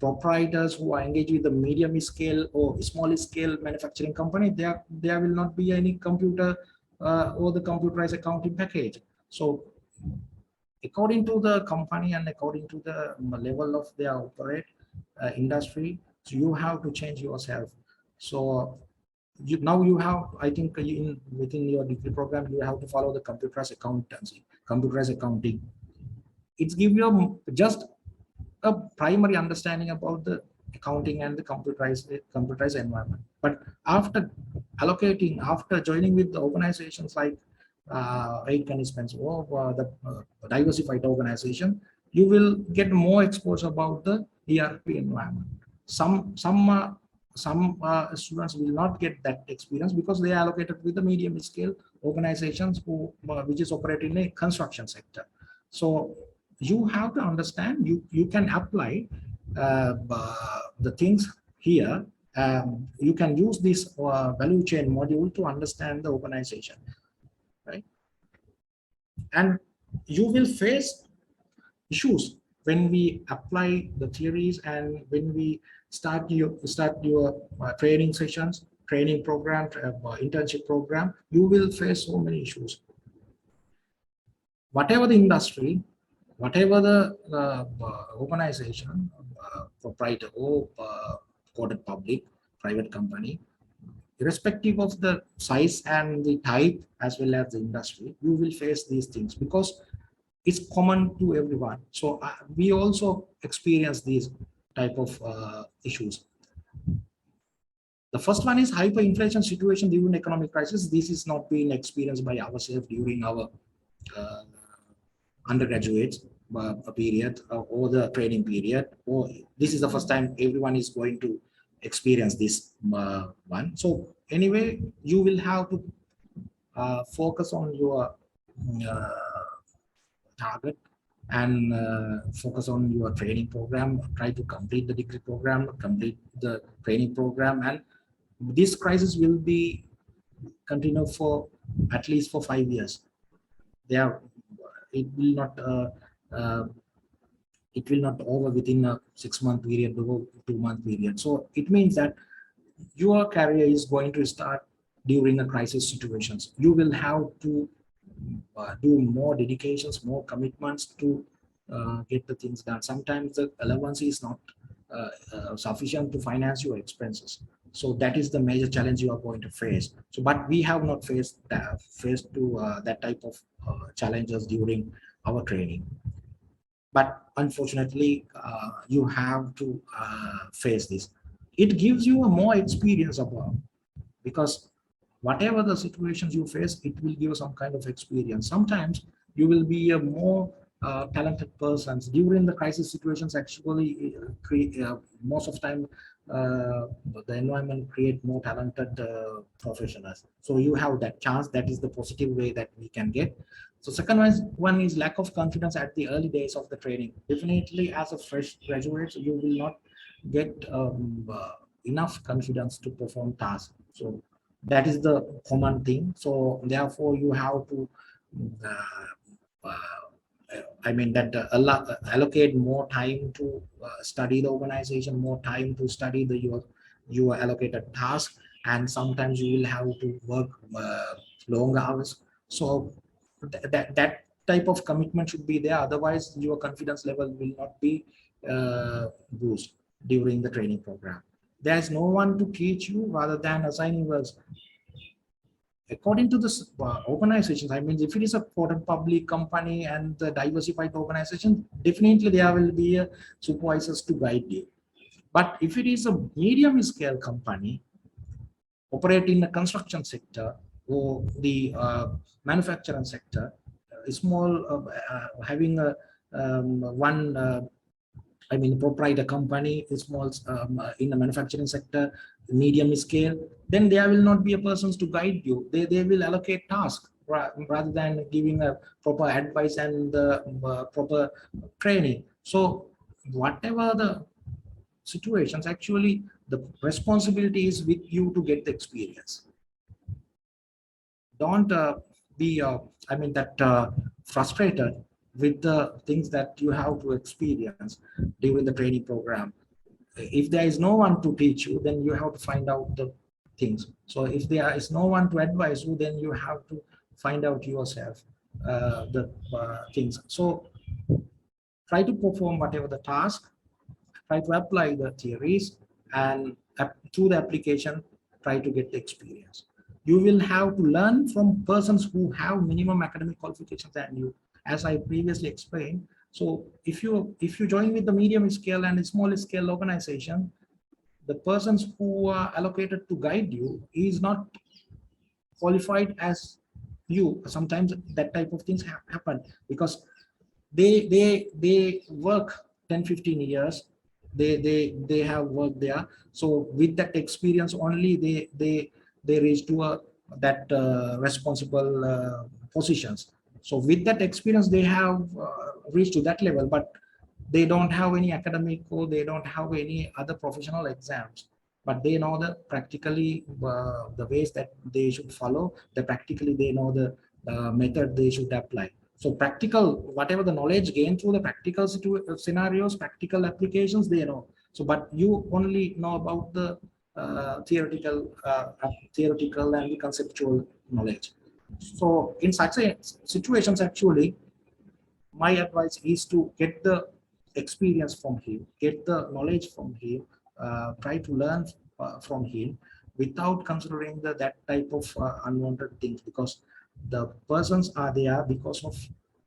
proprietors who are engaged with the medium scale or small scale manufacturing company, there will not be any computer or the computerized accounting package. So according to the company and according to the level of their operate industry, so you have to change yourself. So now you have, I think within your degree program, you have to follow the computerized accountancy, computerized accounting. It's give you just a primary understanding about the accounting and the computerized environment. But after joining with the organizations like 괂ᴏᴡᴜ or the diversified organization, you will get more exposure about the ERP environment. Some students will not get that experience because they are allocated with the medium scale organizations which is operating in a construction sector. So you have to understand, you can apply the things here. You can use this value chain module to understand the organization, right? And you will face issues when we apply the theories and when we start your training sessions, training program, internship program. You will face so many issues. Whatever the industry, whatever the organization, proprietor or quoted public, private company, irrespective of the size and the type as well as the industry, you will face these things because it's common to everyone. So we also experience these type of issues. The first one is hyperinflation situation during economic crisis. This is not being experienced by ourselves during our undergraduate period or the training period, or this is the first time everyone is going to experience this one. So anyway, you will have to focus on your target and focus on your training program, try to complete the degree program, complete the training program, and this crisis will be continue for at least for 5 years. It will not over within a 6-month period or 2-month period. So it means that your career is going to start during a crisis situations. You will have to do more dedications, more commitments to get the things done. Sometimes the allowance is not sufficient to finance your expenses. So that is the major challenge you are going to face. So, but we have not faced that type of challenges during our training. But unfortunately, you have to face this. It gives you a more experience about, because whatever the situations you face, it will give you some kind of experience. Sometimes you will be a more talented person during the crisis situations. Actually, most of the time, the environment create more talented professionals. So you have that chance. That is the positive way that we can get. So second one is lack of confidence at the early days of the training. Definitely, as a fresh graduate, you will not get enough confidence to perform tasks. So that is the common thing. So therefore, you have to allocate more time to study the organization, more time to study your allocated task, and sometimes you will have to work long hours. So that type of commitment should be there. Otherwise, your confidence level will not be boosted during the training program. There is no one to teach you rather than assigning works. According to the organizations, I mean, if it is a public company and the diversified organization, definitely there will be a supervisors to guide you. But if it is a medium scale company operating in the construction sector or the manufacturing sector, small having a proprietor company, small in the manufacturing sector, medium scale, then there will not be a person to guide you. They will allocate tasks rather than giving a proper advice and proper training. So whatever the situations, actually the responsibility is with you to get the experience. Don't be frustrated with the things that you have to experience during the training program. If there is no one to teach you, then you have to find out the things. So if there is no one to advise you, then you have to find out yourself the things. So try to perform whatever the task, try to apply the theories, and through the application, try to get the experience. You will have to learn from persons who have minimum academic qualifications than you, as I previously explained. So if you join with the medium scale and small scale organization, the persons who are allocated to guide you is not qualified as you. Sometimes that type of things happen because they work 10-15 years. They have worked there. So with that experience only, they reach to that responsible positions. So with that experience, they have reached to that level, but they don't have any academic or they don't have any other professional exams, but they know the practically the ways that they should follow. Practically they know the method they should apply. So practical, whatever the knowledge gained through the practical scenarios, practical applications, they know. So, but you only know about the theoretical and the conceptual knowledge. So in such situations, actually, my advice is to get the experience from him, get the knowledge from him, try to learn from him without considering that type of unwanted things, because the persons are there because of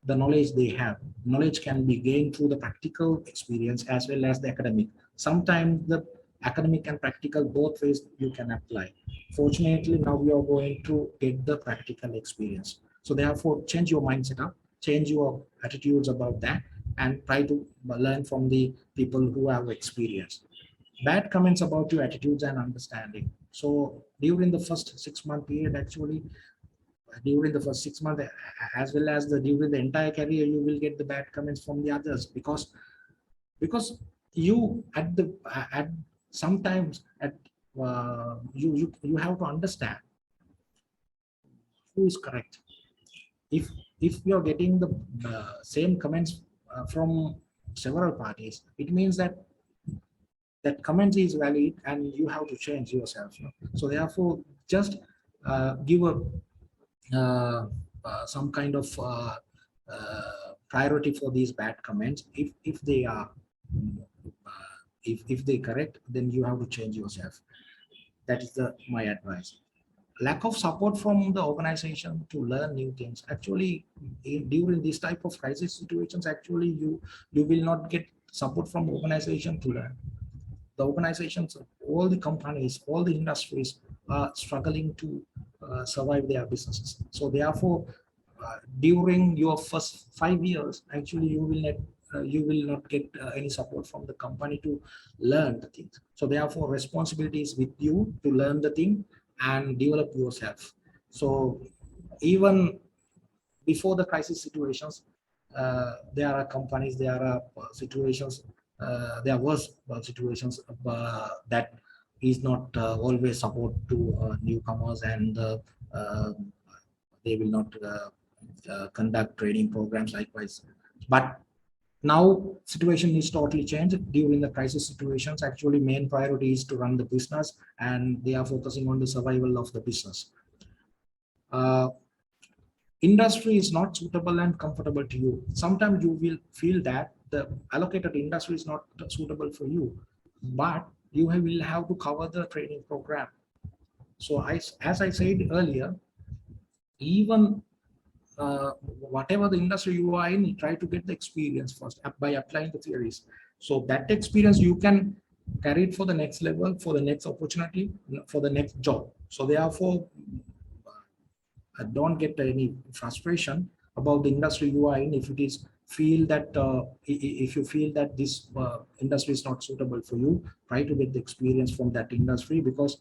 the knowledge they have. Knowledge can be gained through the practical experience as well as the academic. Sometimes the academic and practical both ways you can apply. Fortunately, now we are going to get the practical experience. So therefore, change your mindset up, change your attitudes about that, and try to learn from the people who have experience. Bad comments about your attitudes and understanding. So during the first 6-month period, actually, during the first 6 months, as well as during the entire career, you will get the bad comments from the others, because you sometimes you have to understand who is correct. If you're getting the same comments from several parties, it means that comment is valid and you have to change yourself. So therefore, just give some kind of priority for these bad comments. If they are if they correct, then you have to change yourself. That is my advice. Lack of support from the organization to learn new things. Actually, during this type of crisis situations, actually you will not get support from organization to learn. The organizations, all the companies, all the industries are struggling to survive their businesses. So therefore, during your first 5 years, actually you will not get any support from the company to learn the things. So therefore, responsibility is with you to learn the thing and develop yourself. So even before the crisis situations, there are companies, there are situations, there was situations that is not always support to newcomers, and they will not conduct training programs likewise. But now situation is totally changed. During the crisis situations, actually main priority is to run the business, and they are focusing on the survival of the business. Industry is not suitable and comfortable to you. Sometimes you will feel that the allocated industry is not suitable for you, but you will have to cover the training program. So as I said earlier, even whatever the industry you are in, try to get the experience first by applying the theories. So that experience you can carry it for the next level, for the next opportunity, for the next job. So therefore, don't get any frustration about the industry you are in. If it is feel that if you feel that this industry is not suitable for you, try to get the experience from that industry, because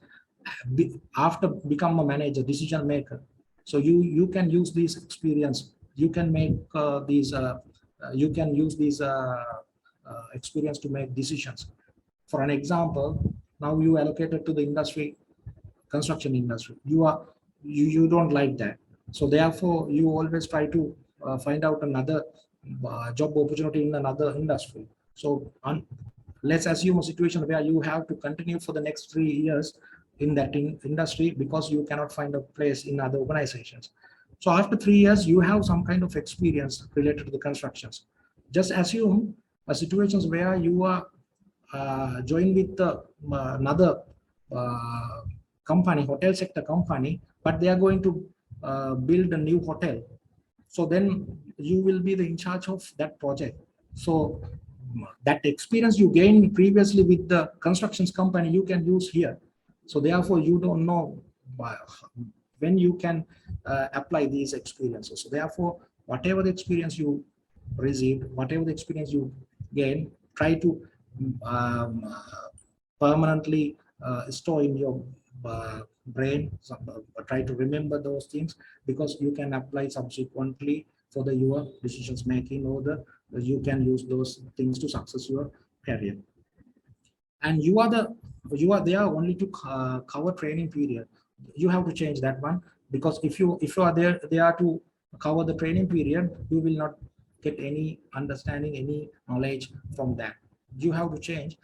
after become a manager, decision maker, so you can use this experience, you can make you can use this experience to make decisions. For an example, now you allocated to the industry, construction industry, you don't like that, so therefore you always try to find out another job opportunity in another industry. So let's assume a situation where you have to continue for the next 3 years in that industry because you cannot find a place in other organizations. So after 3 years, you have some kind of experience related to the constructions. Just assume a situations where you are joined with another company, hotel sector company, but they are going to build a new hotel. So then you will be in charge of that project. So that experience you gained previously with the constructions company, you can use here. So therefore, you don't know when you can apply these experiences. So therefore, whatever the experience you received, whatever the experience you gain, try to permanently store in your brain, try to remember those things, because you can apply subsequently for your decisions making, or you can use those things to success your career. And you are there only to cover training period. You have to change that one, because if you are there to cover the training period, you will not get any understanding, any knowledge from that. You have to change.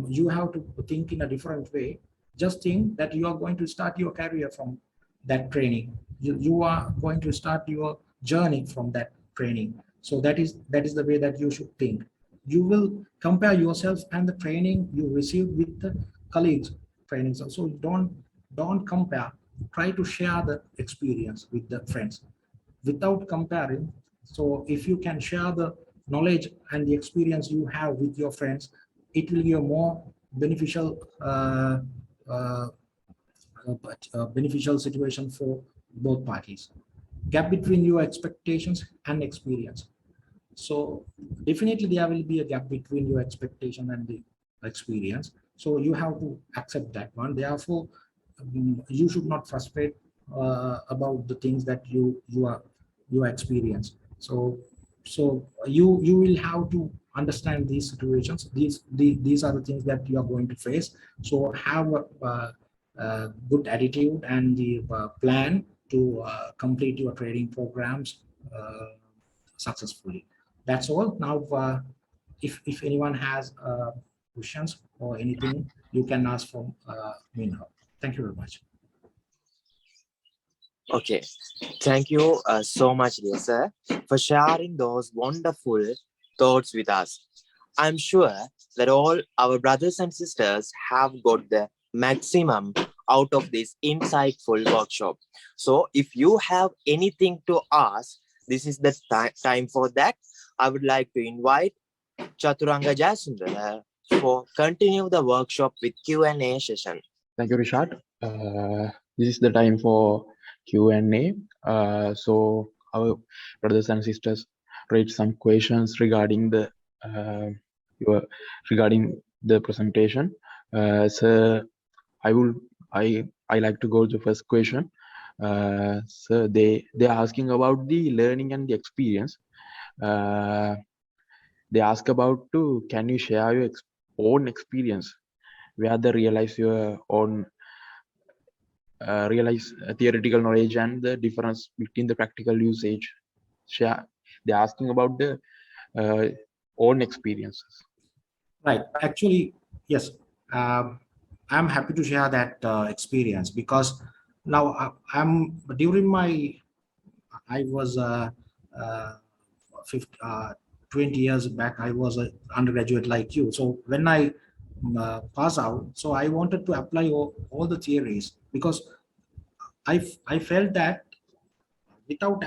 You have to think in a different way. Just think that you are going to start your career from that training. You are going to start your journey from that training. So that is the way that you should think. You will compare yourself and the training you received with the colleagues training. So don't compare. Try to share the experience with the friends without comparing. So if you can share the knowledge and the experience you have with your friends, it will be a more beneficial beneficial situation for both parties. Gap between your expectations and experience. So definitely there will be a gap between your expectation and the experience. So you have to accept that one. Therefore, you should not frustrate about the things that you experience. So you will have to understand these situations. These are the things that you are going to face. So have a good attitude and the plan to complete your training programs successfully. That's all. Now, if anyone has questions or anything, you can ask from me now. Thank you very much. Okay, thank you so much, dear sir, for sharing those wonderful thoughts with us. I'm sure that all our brothers and sisters have got the maximum out of this insightful workshop. So if you have anything to ask, this is the time for that. I would like to invite Chathuranga Jayasundara for continue the workshop with Q&A session. Thank you, Rishad. this is the time for Q&A. So our brothers and sisters raise some questions regarding the presentation. So I like to go to the first question. So they're asking about the learning and the experience. They ask about can you share your own experience where they realize your own theoretical knowledge and the difference between the practical usage. They're asking about the own experiences. Right. Actually, yes. I'm happy to share that experience, because now I was 20 years back, I was an undergraduate like you. So when I pass out, so I wanted to apply all the theories, because I felt that without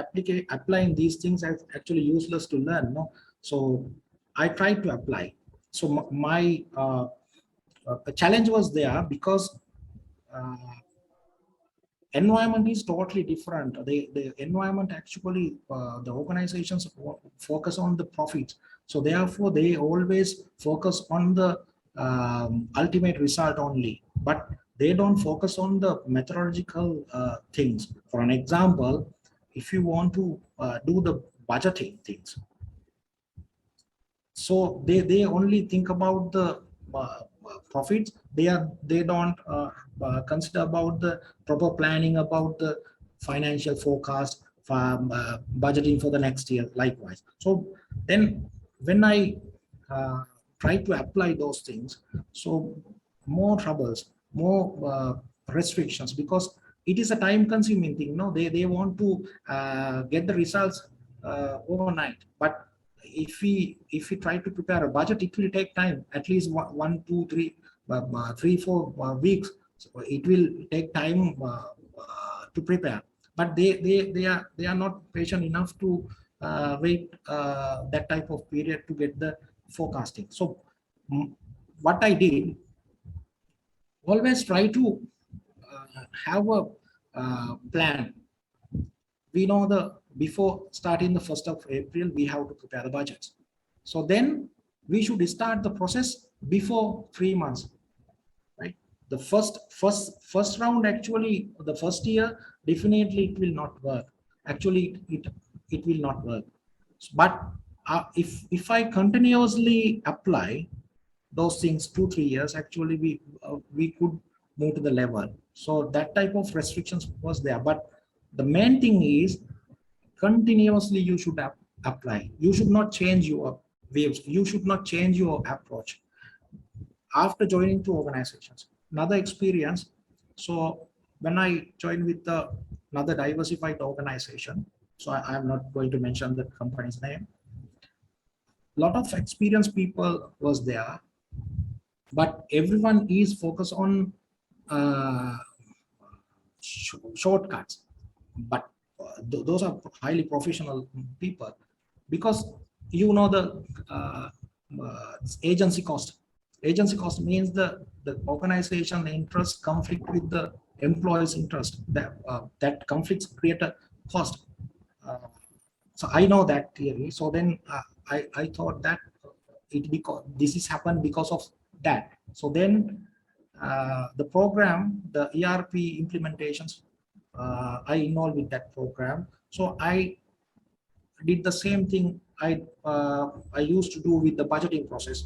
applying these things, it's actually useless to learn. No, so I tried to apply. So my challenge was there, because environment is totally different. The environment actually, the organizations focus on the profits. So therefore, they always focus on the ultimate result only, but they don't focus on the methodological things. For an example, if you want to do the budgeting things, so they only think about the profits. They don't consider about the proper planning, about the financial forecast, budgeting for the next year, likewise. So then when I try to apply those things, so more troubles, more restrictions, because it is a time consuming thing. No, they want to get the results overnight. But if we try to prepare a budget, it will take time, at least 1, 2, 3, 3, 4 weeks. So it will take time to prepare. But they are not patient enough to wait that type of period to get the forecasting. So what I did, always try to have a plan. We know before starting the 1st of April, we have to prepare the budgets. So then we should start the process before 3 months, right? The first round, actually, the first year, definitely it will not work. Actually, it will not work. But if I continuously apply those things 2-3 years, actually we could move to the level. So that type of restrictions was there. But the main thing is, continuously you should apply. You should not change your waves. You should not change your approach after joining 2 organizations. Another experience. So when I joined with another diversified organization, so I am not going to mention the company's name. A lot of experienced people was there, but everyone is focused on shortcuts. But those are highly professional people, because you know the agency cost. Agency cost means the organization interest conflict with the employee's interest. That conflicts create a cost. So I know that theory. So then I thought that this is happened because of that. So then the program, the ERP implementations, I involved with that program. So I did the same thing I used to do with the budgeting process.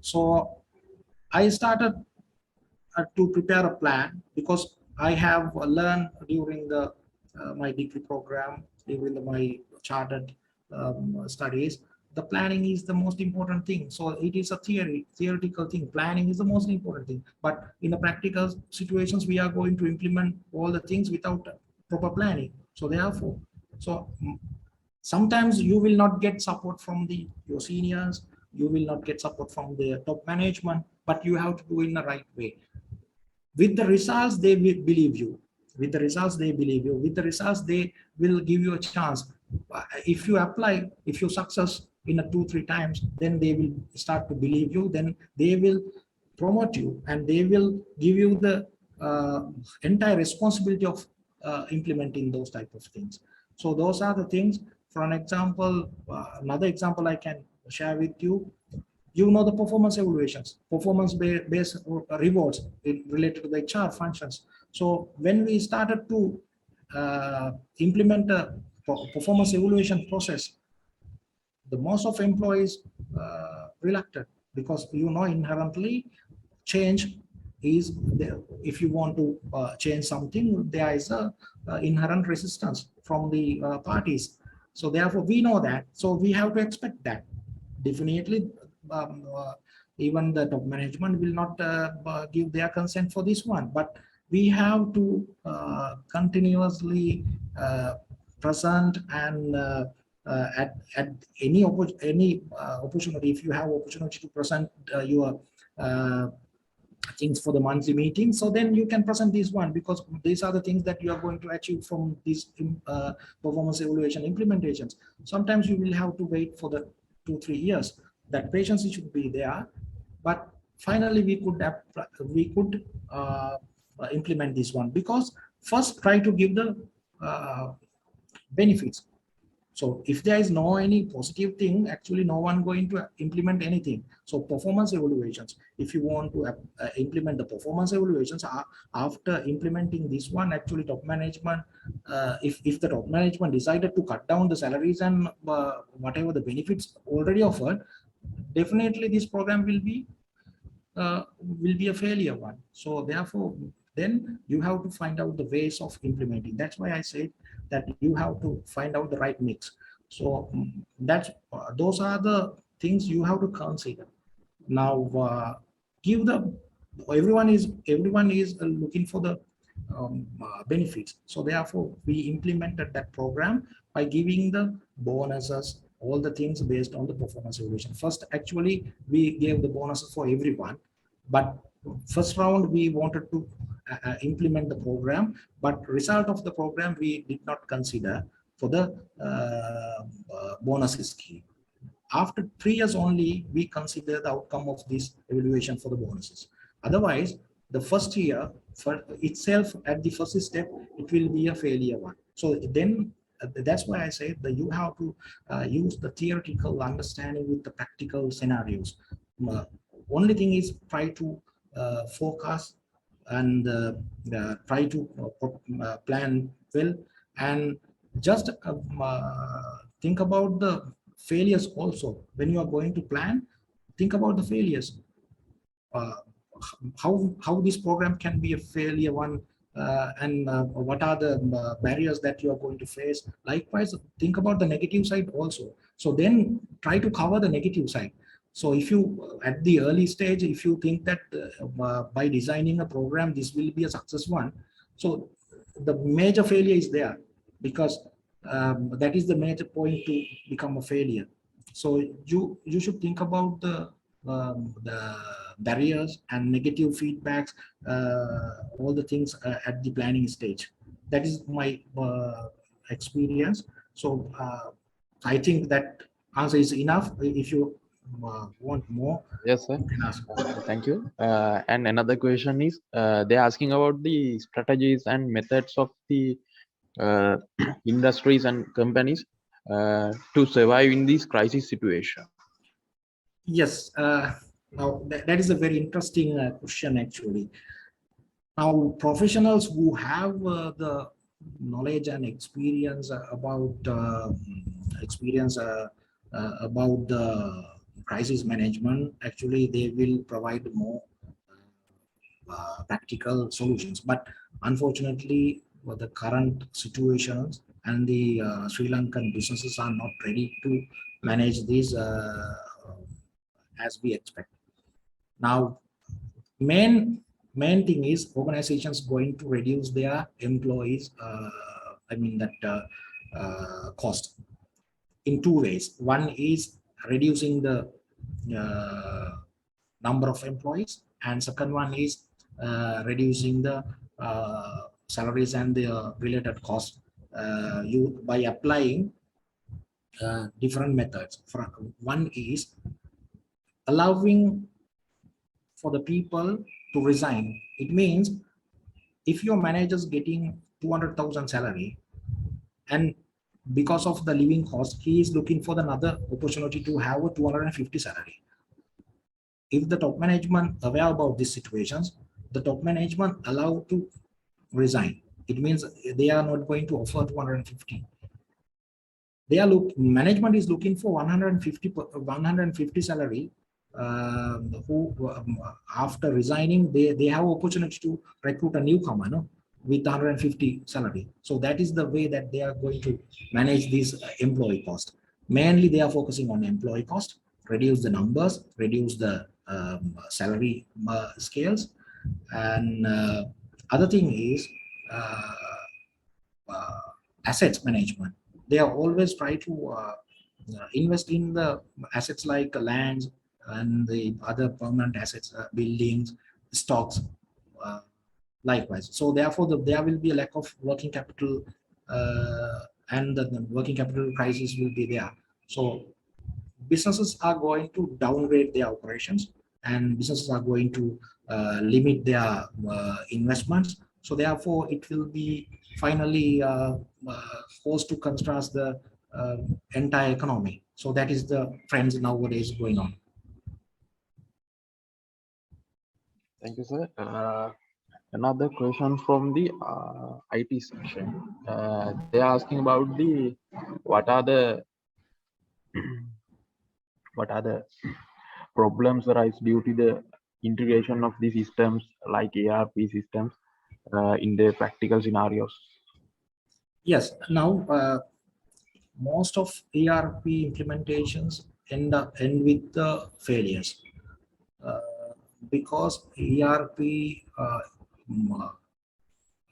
So I started to prepare a plan, because I have learned during the my degree program, during my chartered studies, the planning is the most important thing. So it is a theoretical thing. Planning is the most important thing. But in the practical situations, we are going to implement all the things without proper planning. So therefore, sometimes you will not get support from your seniors. You will not get support from the top management, but you have to do it in the right way. With the results, they will believe you. With the results, they believe you. With the results, they will give you a chance. If you apply, if you success in 2-3 times, then they will start to believe you. Then they will promote you, and they will give you the entire responsibility of implementing those type of things. So those are the things. For an example, another example I can share with you. You know the performance evaluations, performance-based rewards related to the HR functions. So when we started to implement a performance evaluation process, the most of employees reluctant, because inherently change is there. If you want to change something, there is a inherent resistance from the parties. So therefore we know that, so we have to expect that. Definitely even the top management will not give their consent for this one, but we have to continuously present and at any opportunity, if you have opportunity to present your things for the monthly meeting, so then you can present this one, because these are the things that you are going to achieve from these performance evaluation implementations. Sometimes you will have to wait for the 2-3 years. That patience should be there, but finally we could implement this one, because first try to give the benefits. So if there is no any positive thing, actually no one going to implement anything. So performance evaluations, if you want to implement the performance evaluations, after implementing this one, actually top management, if the top management decided to cut down the salaries and whatever the benefits already offered, definitely this program will be a failure one. So therefore, then you have to find out the ways of implementing. That's why I said that you have to find out the right mix. So that's those are the things you have to consider. Now everyone is looking for the benefits. So therefore we implemented that program by giving the bonuses, all the things based on the performance evaluation. First, actually we gave the bonuses for everyone, but first round we wanted to implement the program, but result of the program we did not consider for the bonus scheme. After 3 years only we consider the outcome of this evaluation for the bonuses. Otherwise, the first year for itself, at the first step, it will be a failure one. So then that's why I say that you have to use the theoretical understanding with the practical scenarios. Only thing is try to forecast and try to plan well, and just think about the failures also. When you are going to plan, think about the failures. How this program can be a failure one, and what are the barriers that you are going to face. Likewise, think about the negative side also. So then try to cover the negative side. So if you, at the early stage, if you think that by designing a program, this will be a success one, so the major failure is there, because that is the major point to become a failure. So you should think about the barriers and negative feedbacks, all the things at the planning stage. That is my experience. So I think that answer is enough. If you want more, Yes, sir. you can ask. Thank you. And another question is, they're asking about the strategies and methods of the industries and companies to survive in this crisis situation. Yes, now that is a very interesting question actually. Now, professionals who have the knowledge and experience about the crisis management, actually they will provide more practical solutions. But unfortunately, the current situations and the Sri Lankan businesses are not ready to manage this as we expect. Now, main thing is organizations going to reduce their employees cost in 2 ways. One is reducing the number of employees, and second one is reducing the salaries and the related costs by applying different methods. One is allowing for the people to resign. It means if your manager is getting 200,000 salary, and because of the living cost, he is looking for another opportunity to have a 250 salary. If the top management aware about these situations, the top management allowed to resign. It means they are not going to offer 250. Management is looking for 150 salary. After resigning, they have opportunity to recruit a newcomer, no, with 150 salary. So that is the way that they are going to manage this employee cost. Mainly they are focusing on employee cost, reduce the numbers, reduce the salary scales. And other thing is assets management. They are always try to invest in the assets like lands and the other permanent assets, buildings, stocks, likewise. So therefore, there will be a lack of working capital, and the working capital crisis will be there. So businesses are going to downgrade their operations, and businesses are going to limit their investments. So therefore, it will be finally forced to contrast the entire economy. So that is the trends nowadays going on. Thank you, sir. Another question from the IT section. They are asking about what are the problems arise due to the integration of the systems like ERP systems in the practical scenarios. Yes, now most of ERP implementations end with the failures, because ERP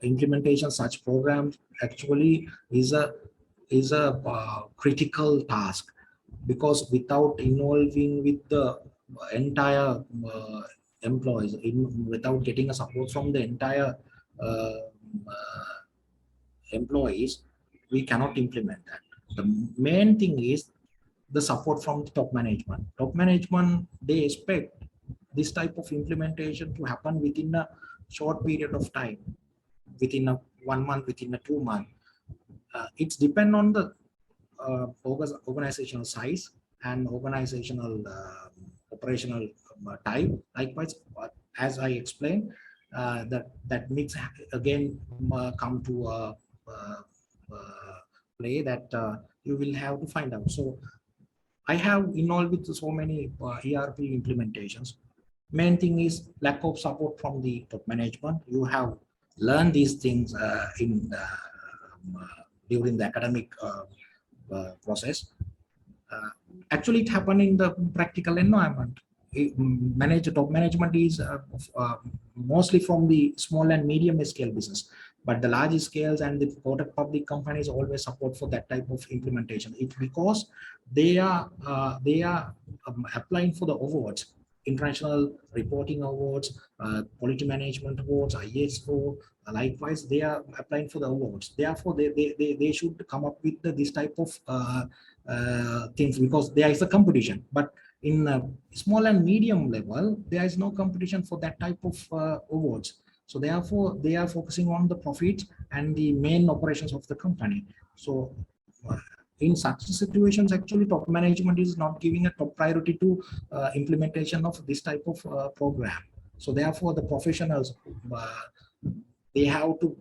implementation such programs actually is a critical task, because without involving with the entire employees, without getting a support from the entire employees, we cannot implement that. The main thing is the support from the top management. Top management, they expect this type of implementation to happen within a short period of time, within a 1 month, within a 2 months. It's depend on the organizational size and organizational operational type. Likewise, as I explained, that mix again come to play that you will have to find out. So I have involved with so many ERP implementations. Main thing is lack of support from the top management. You have learned these things during the academic process. Actually, it happened in the practical environment. Top management is mostly from the small and medium scale business, but the large scales and the public companies always support for that type of implementation. It's because they are applying for the awards, international reporting awards, quality management awards, ISO. Likewise, they are applying for the awards. Therefore, they should come up with this type of things, because there is a competition. But in small and medium level, there is no competition for that type of awards. So therefore, they are focusing on the profits and the main operations of the company. So in such situations, actually, top management is not giving a top priority to implementation of this type of program. So therefore, the professionals, they have to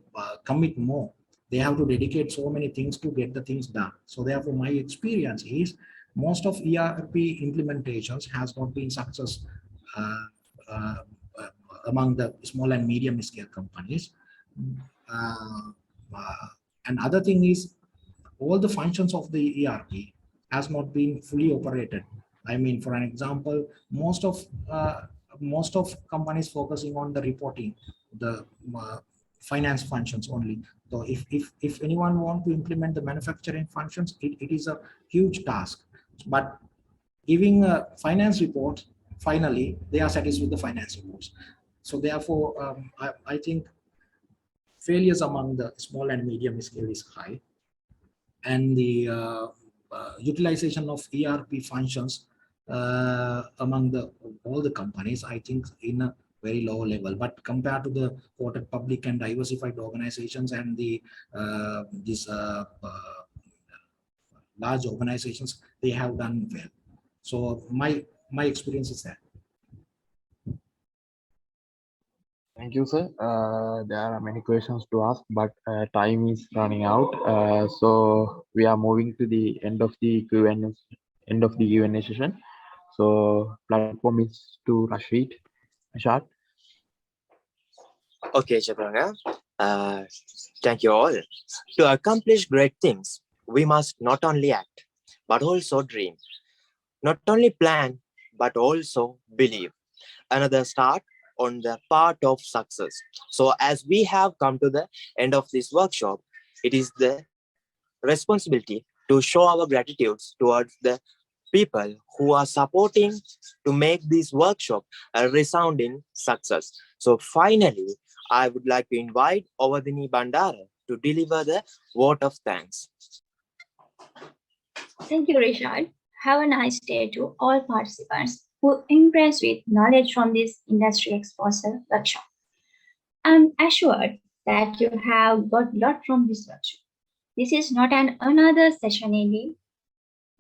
commit more. They have to dedicate so many things to get the things done. So therefore, my experience is most of ERP implementations has not been success among the small and medium scale companies. Another thing is all the functions of the ERP has not been fully operated. I mean, for an example, most of companies focusing on the reporting, the finance functions only. So if anyone want to implement the manufacturing functions, it is a huge task. But giving a finance report, finally they are satisfied with the finance reports. So therefore, I think failures among the small and medium scale is high, and the utilization of ERP functions among all the companies, I think in very low level. But compared to the quoted public and diversified organizations and the these large organizations, they have done well. So my experience is that. Thank you, sir. There are many questions to ask, but time is running out. So we are moving to the end of the Q&A session. So platform is to Rashid. Okay, Chathuranga. Thank you all. To accomplish great things, we must not only act, but also dream. Not only plan, but also believe. Another start on the part of success. So as we have come to the end of this workshop, it is the responsibility to show our gratitudes towards the people who are supporting to make this workshop a resounding success. So finally, I would like to invite Ovadini Bandara to deliver the vote of thanks. Thank you, Rishad. Have a nice day to all participants who impressed with knowledge from this industry exposure workshop. I'm assured that you have got a lot from this workshop. This is not another session indeed.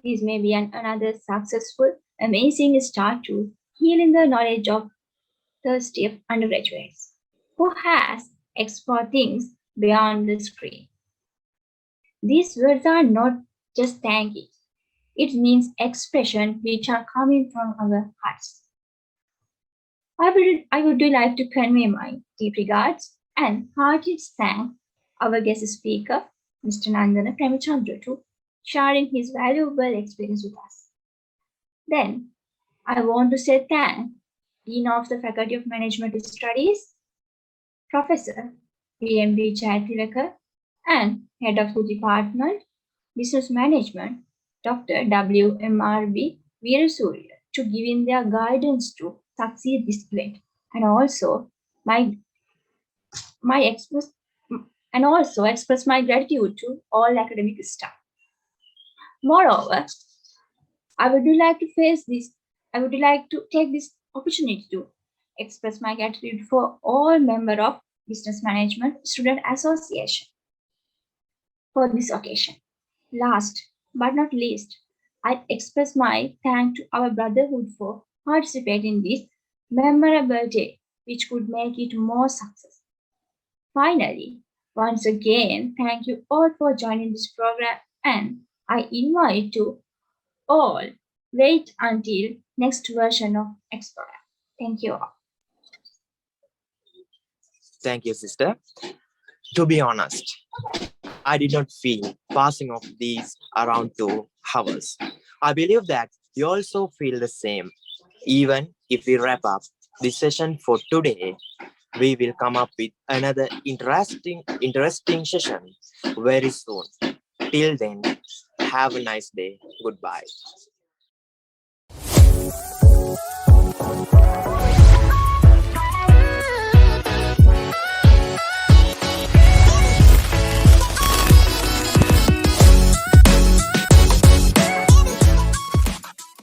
This may be another successful, amazing start to healing the knowledge of thirsty undergraduates who has explored things beyond the screen. These words are not just thank you. It means expression which are coming from our hearts. I would like to convey my deep regards and hearty thanks our guest speaker, Mr. Nandana Premachandra, to sharing his valuable experience with us. Then, I want to say thanks Dean of the Faculty of Management Studies, Professor B.M.B. Jayasundara, and Head of the Department, Business Management, Dr. W.M.R.B. Veerasurya, to giving their guidance to succeed this event, and also express my gratitude to all academic staff. Moreover, I would like to take this opportunity to express my gratitude for all members of Business Management Student Association for this occasion. Last but not least, I express my thanks to our brotherhood for participating in this memorable day, which could make it more successful. Finally, once again, thank you all for joining this program, and I invite you all wait until next version of EXCELERO. Thank you all. Thank you, sister. To be honest, I did not feel passing of these around 2 hours. I believe that you also feel the same. Even if we wrap up this session for today, we will come up with another interesting session very soon. Till then, have a nice day. Goodbye.